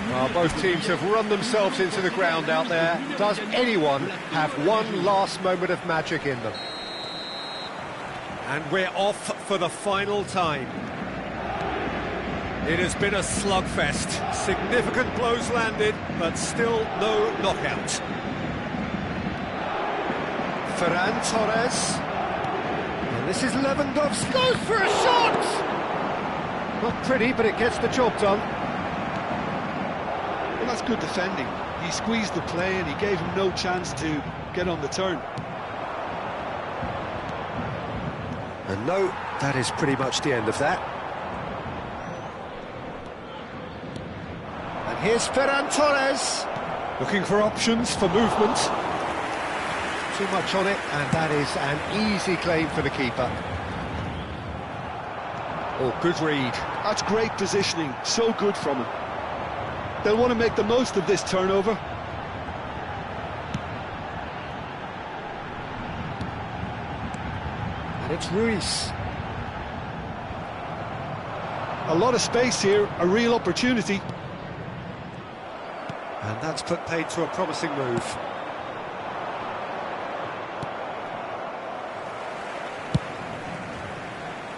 Well, both teams have run themselves into the ground out there. Does anyone have one last moment of magic in them? And we're off for the final time. It has been a slugfest. Significant blows landed, but still no knockout. Ferran Torres. And this is Lewandowski. Goes for a shot! Not pretty, but it gets the job done. Well, that's good defending. He squeezed the play and he gave him no chance to get on the turn. And no, that is pretty much the end of that. And here's Ferran Torres. Looking for options for movement. Too much on it, and that is an easy claim for the keeper. Oh, good read. That's great positioning, so good from him. They'll want to make the most of this turnover. And it's Ruiz. A lot of space here, a real opportunity. And that's put paid to a promising move.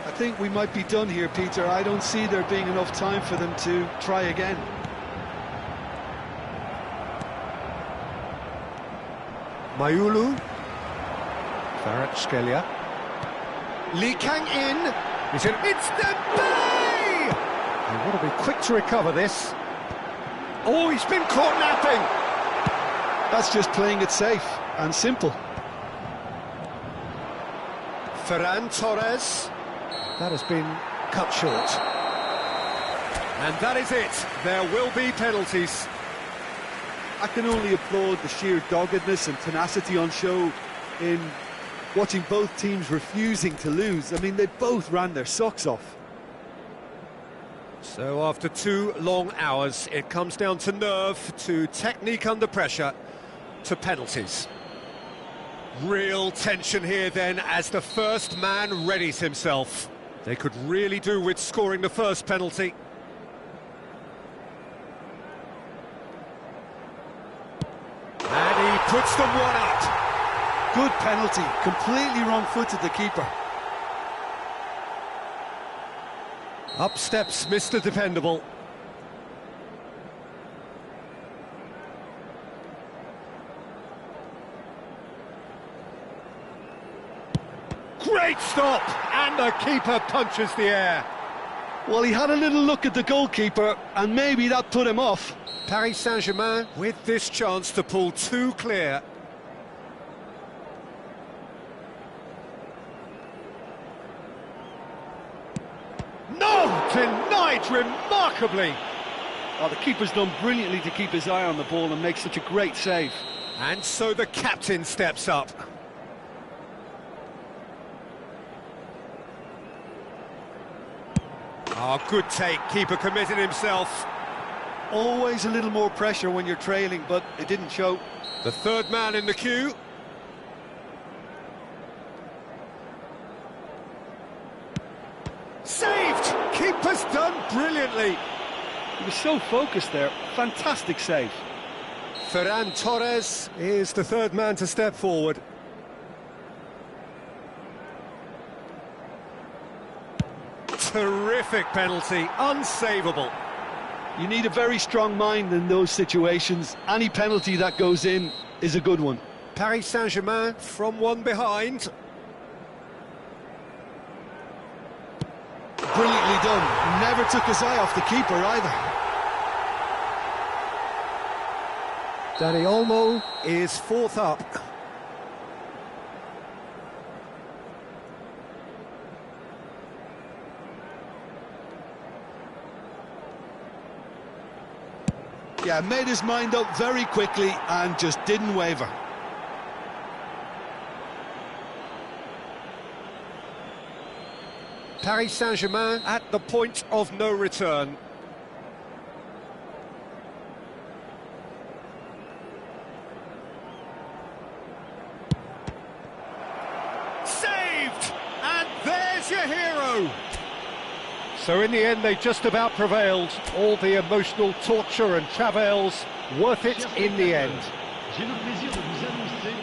I think we might be done here, Peter. I don't see there being enough time for them to try again. Mayulu. Kvaratskhelia. Lee Kang in. It's Dembele! They want to be quick to recover this. Oh, he's been caught napping. That's just playing it safe and simple. Ferran Torres. That has been cut short. And that is it. There will be penalties. I can only applaud the sheer doggedness and tenacity on show in watching both teams refusing to lose. I mean, they both ran their socks off. So after 2 long hours, it comes down to nerve, to technique under pressure, to penalties. Real tension here then as the first man readies himself. They could really do with scoring the first penalty. And he puts them one up. Good penalty, completely wrong-footed the keeper. Up steps Mr. Dependable. Great stop! And the keeper punches the air. Well, he had a little look at the goalkeeper, and maybe that put him off. Paris Saint-Germain with this chance to pull 2 clear. No! Denied remarkably! Oh, the keeper's done brilliantly to keep his eye on the ball and make such a great save. And so the captain steps up. Oh, good take, keeper committed himself. Always a little more pressure when you're trailing, but it didn't show. The third man in the queue. Saved! Keeper's done brilliantly. He was so focused there. Fantastic save. Ferran Torres is the third man to step forward. Terrific penalty, unsavable. You need a very strong mind in those situations. Any penalty that goes in is a good one. Paris Saint-Germain from one behind. Brilliantly done. Never took his eye off the keeper either. Dani Olmo is fourth up. Yeah, made his mind up very quickly and just didn't waver. Paris Saint-Germain at the point of no return. Saved! And there's your hero! So in the end, they just about prevailed. All the emotional torture and travails, worth it in the end. J'ai le plaisir de vous annoncer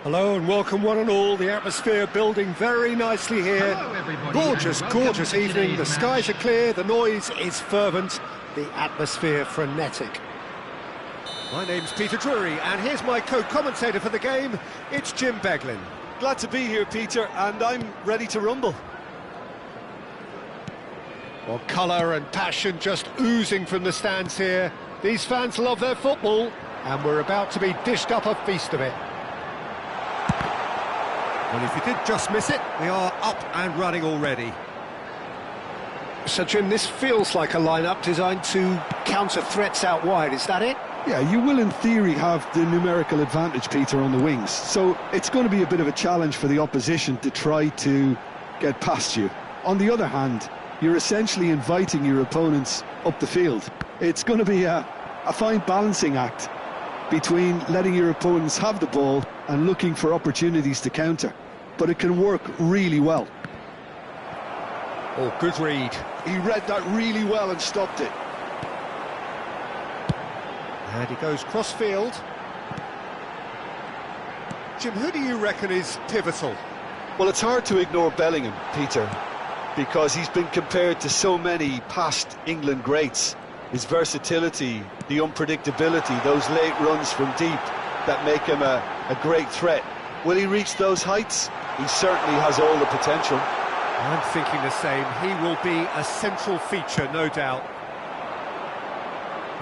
Hello and welcome one and all. The atmosphere building very nicely here. Hello, everybody, Gorgeous, and welcome gorgeous to evening. The today's skies are match. clear, the noise is fervent, the atmosphere frenetic. My name's Peter Drury, and here's my co-commentator for the game. It's Jim Beglin. Glad to be here, Peter, and I'm ready to rumble. Well, colour and passion just oozing from the stands here. These fans love their football, and we're about to be dished up a feast of it. Well, if you did just miss it, we are up and running already. So, Jim, this feels like a lineup designed to counter threats out wide, is that it? Yeah, you will in theory have the numerical advantage, Peter, on the wings. So it's going to be a bit of a challenge for the opposition to try to get past you. On the other hand, you're essentially inviting your opponents up the field. It's going to be a fine balancing act between letting your opponents have the ball and looking for opportunities to counter. But it can work really well. Oh, good read. He read that really well and stopped it. And he goes cross-field. Jim, who do you reckon is pivotal? Well, it's hard to ignore Bellingham, Peter, because he's been compared to so many past England greats. His versatility, the unpredictability, those late runs from deep that make him a great threat. Will he reach those heights? He certainly has all the potential. I'm thinking the same. He will be a central feature, no doubt.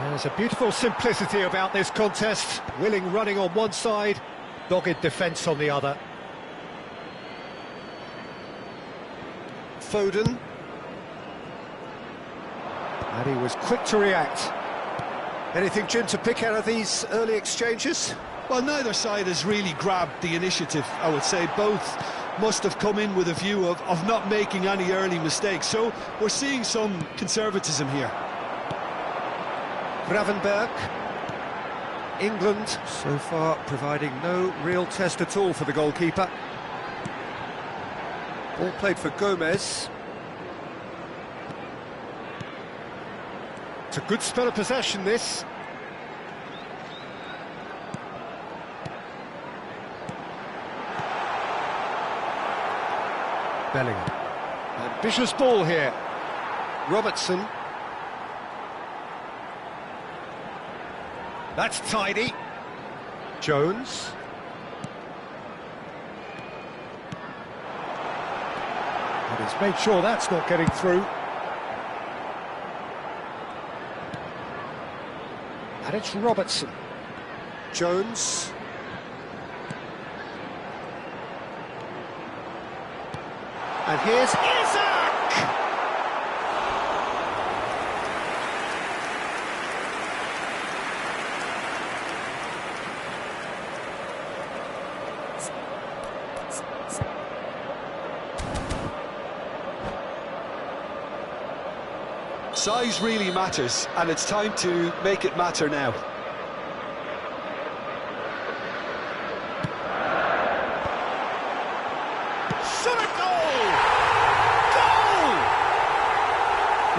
There's a beautiful simplicity about this contest. Willing running on one side, dogged defence on the other. Foden. And he was quick to react. Anything, Jim, to pick out of these early exchanges? Well, neither side has really grabbed the initiative, I would say. Both must have come in with a view of not making any early mistakes. So we're seeing some conservatism here. Gravenberg. England so far providing no real test at all for the goalkeeper. Ball played for Gomez. It's a good spell of possession, this. Bellingham. Ambitious ball here. Robertson. That's tidy. Jones. And he's made sure that's not getting through. And it's Robertson. Jones. And here's Isaac! Size really matters, and it's time to make it matter now. Shot a goal! Goal!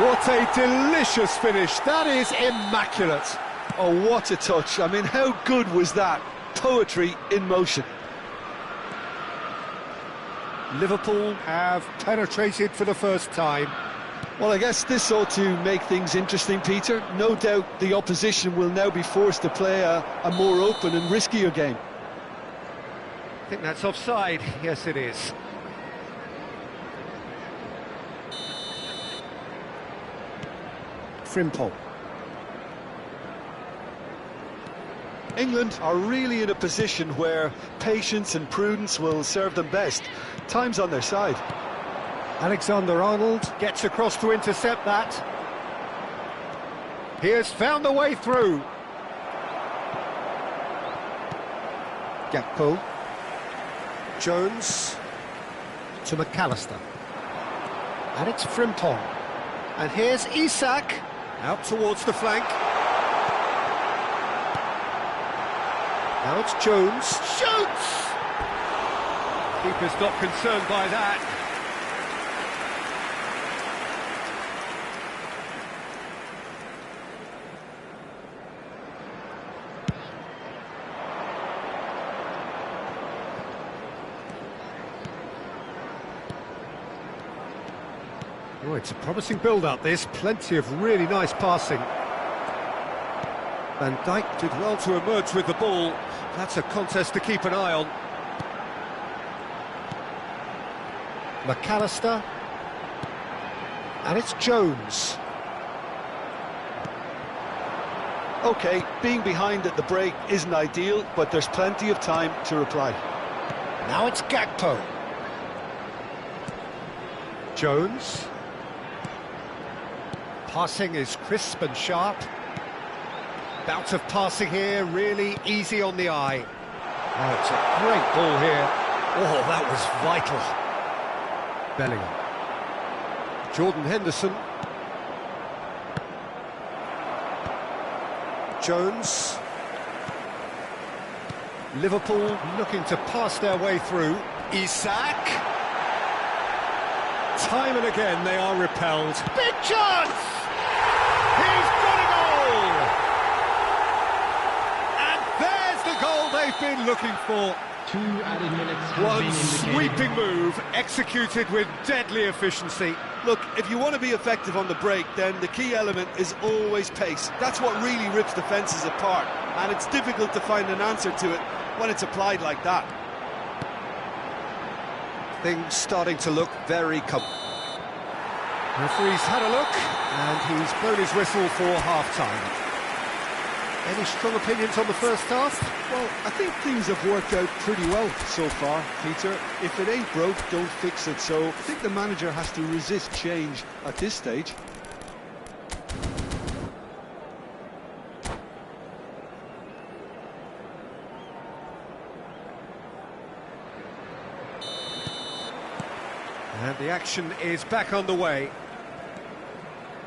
What a delicious finish. That is immaculate. Oh, what a touch. I mean, how good was that? Poetry in motion. Liverpool have penetrated for the first time. Well, I guess this ought to make things interesting, Peter. No doubt the opposition will now be forced to play a more open and riskier game. I think that's offside. Yes, it is. Frimpong. England are really in a position where patience and prudence will serve them best. Time's on their side. Alexander-Arnold gets across to intercept that. He has found the way through. Gakpo. Jones to McAllister. And it's Frimpong. And here's Isak out towards the flank. Now it's Jones. Shoots! Keeper's not concerned by that. Oh, it's a promising build-up, this. Plenty of really nice passing. Van Dijk did well to emerge with the ball. That's a contest to keep an eye on. McAllister. And it's Jones. OK, being behind at the break isn't ideal, but there's plenty of time to reply. Now it's Gakpo. Jones. Passing is crisp and sharp. Bout of passing here, really easy on the eye. Oh, it's a great ball here. Oh, that was vital. Bellingham. Jordan Henderson. Jones. Liverpool looking to pass their way through. Isak. Time and again they are repelled. Big chance! He's got a goal! And there's the goal they've been looking for. 2 added minutes have One been indicated. sweeping move, executed with deadly efficiency. Look, if you want to be effective on the break, then the key element is always pace. That's what really rips defences apart, and it's difficult to find an answer to it when it's applied like that. Things starting to look very comfortable. Referee's had a look, and he's blown his whistle for half-time. Any strong opinions on the first half? Well, I think things have worked out pretty well so far, Peter. If it ain't broke, don't fix it. So I think the manager has to resist change at this stage. And the action is back underway.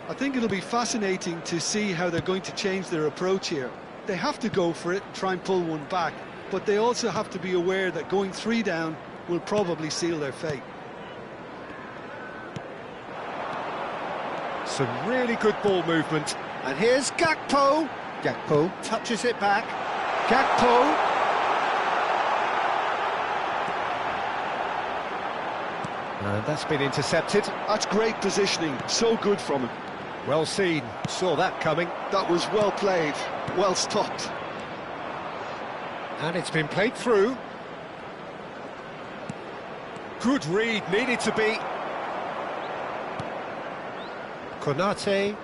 I think it'll be fascinating to see how they're going to change their approach here. They have to go for it, try and pull one back, but they also have to be aware that going 3 down will probably seal their fate. Some really good ball movement. And here's Gakpo. Gakpo touches it back. Gakpo. And that's been intercepted. That's great positioning, so good from him. Well seen, saw that coming. That was well played, well stopped. And it's been played through. Good read, needed to be. Konate.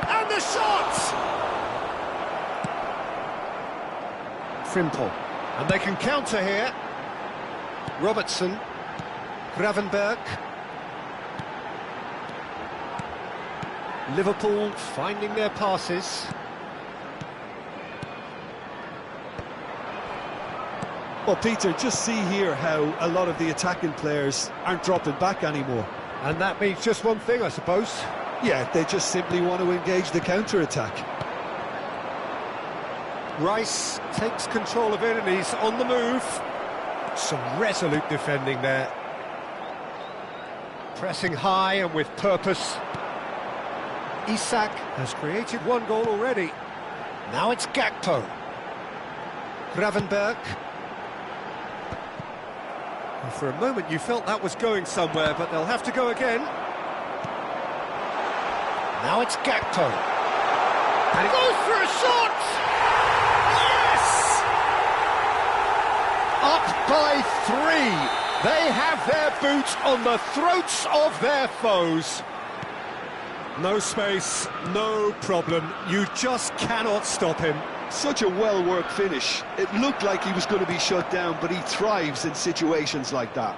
And the shot! Frimpong. And they can counter here. Robertson. Gravenberg. Liverpool finding their passes. Well, Peter, just see here how a lot of the attacking players aren't dropping back anymore. And that means just one thing, I suppose. Yeah, they just simply want to engage the counter-attack. Rice takes control of it and he's on the move. Some resolute defending there. Pressing high and with purpose. Isak has created 1 goal already. Now it's Gakpo. Gravenberg. And for a moment you felt that was going somewhere, but they'll have to go again. Now it's Gakpo. And it Goes for a shot! Yes! up by 3. They have their boots on the throats of their foes. No space, no problem. You just cannot stop him. Such a well-worked finish. It looked like he was going to be shut down, but he thrives in situations like that.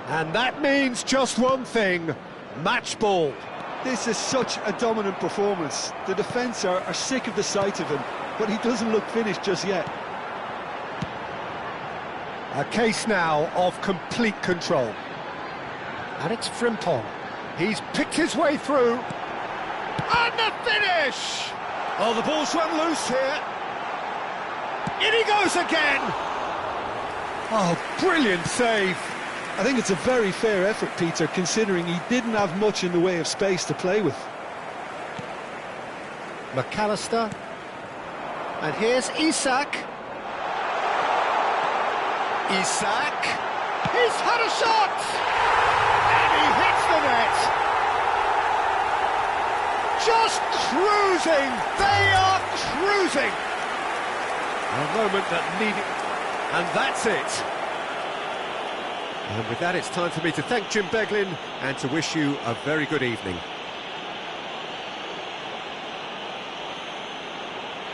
And that means just one thing, match ball. This is such a dominant performance. The defence are sick of the sight of him, but he doesn't look finished just yet. A case now of complete control. And it's Frimpong. He's picked his way through. And the finish! Oh, the ball's run loose here. In he goes again. Oh, brilliant save. I think it's a very fair effort, Peter, considering he didn't have much in the way of space to play with. McAllister. And here's Isak. Isak. He's had a shot! And he hits the net. Just cruising. They are cruising. A moment that needed... And that's it. And with that, it's time for me to thank Jim Beglin and to wish you a very good evening.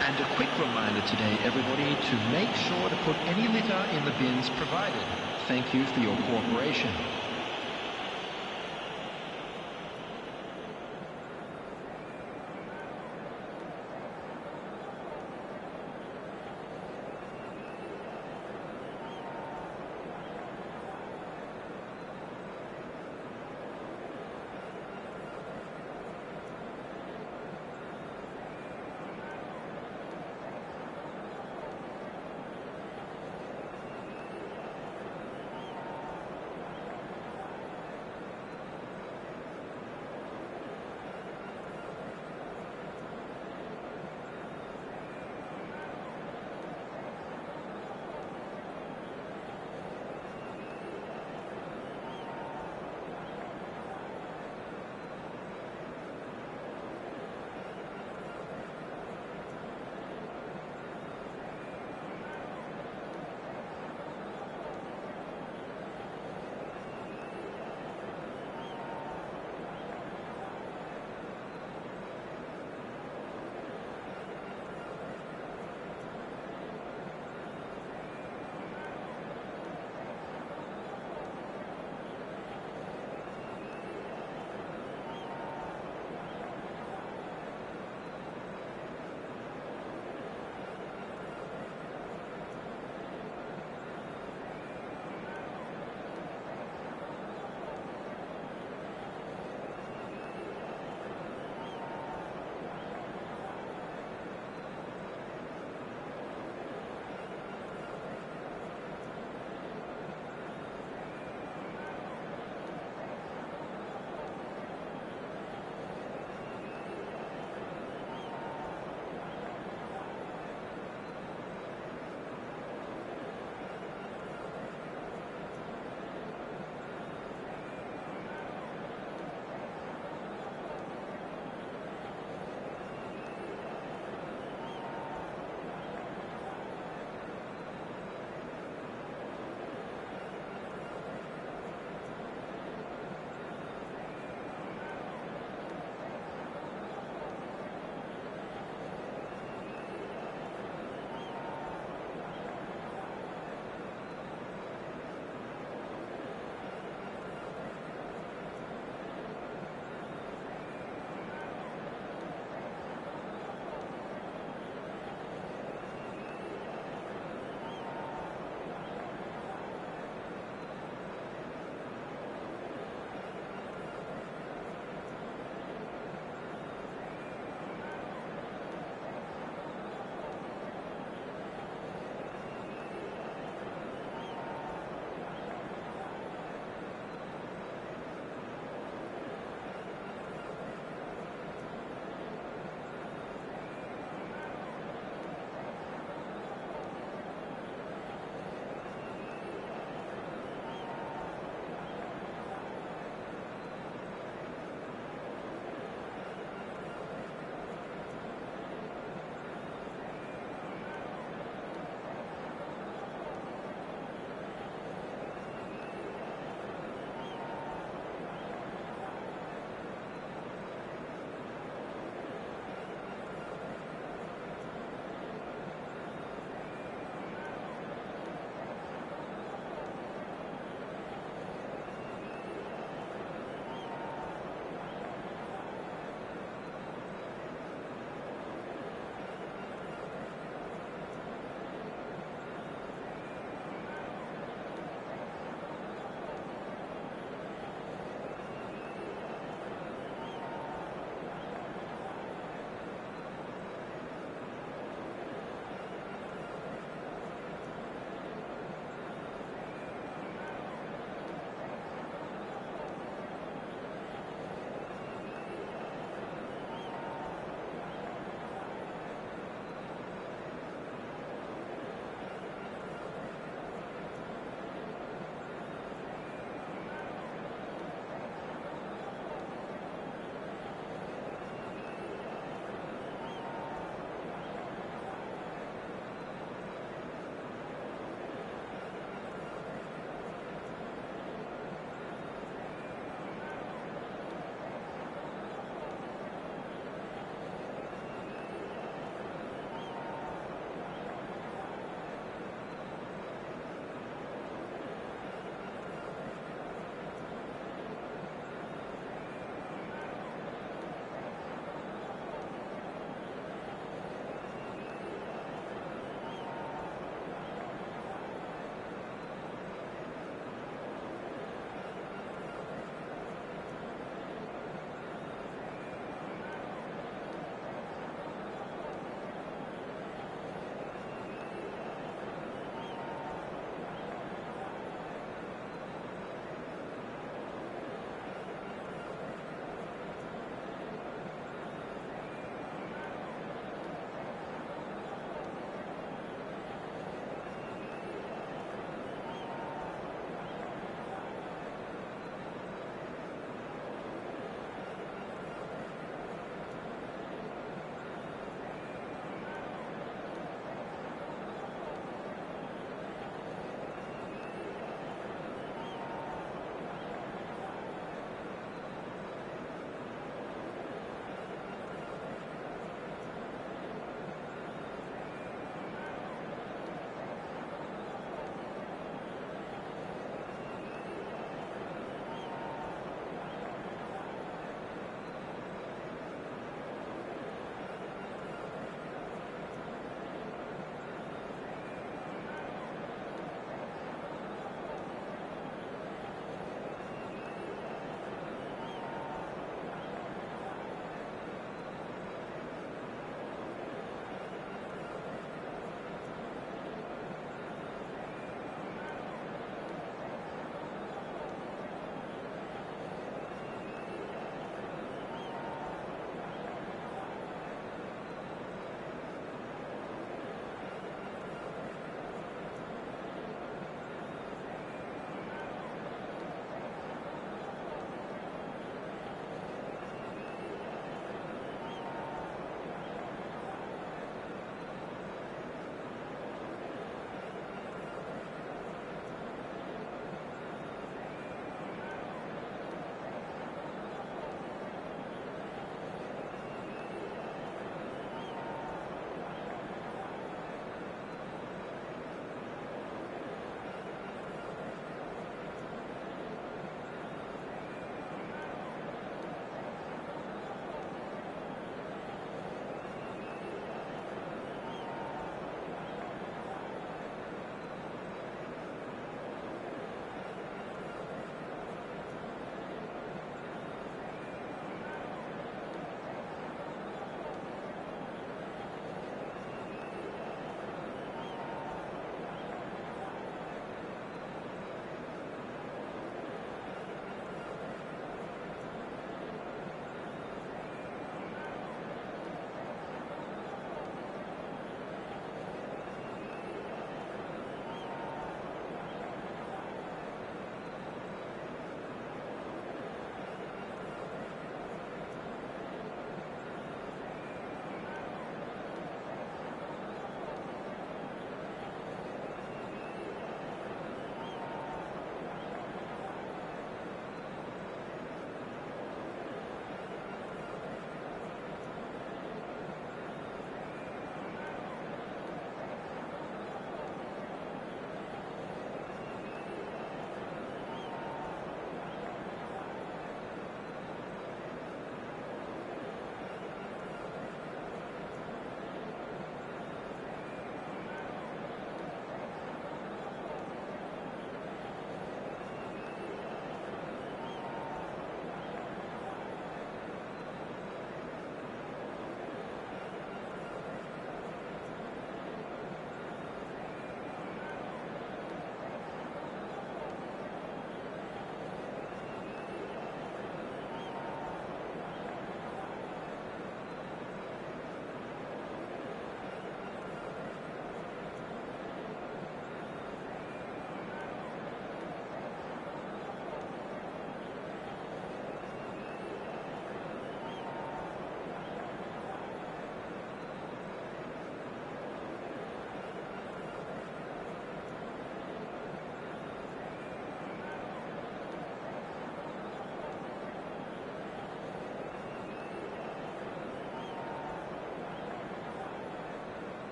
And a quick reminder today, everybody, to make sure to put any litter in the bins provided. Thank you for your cooperation.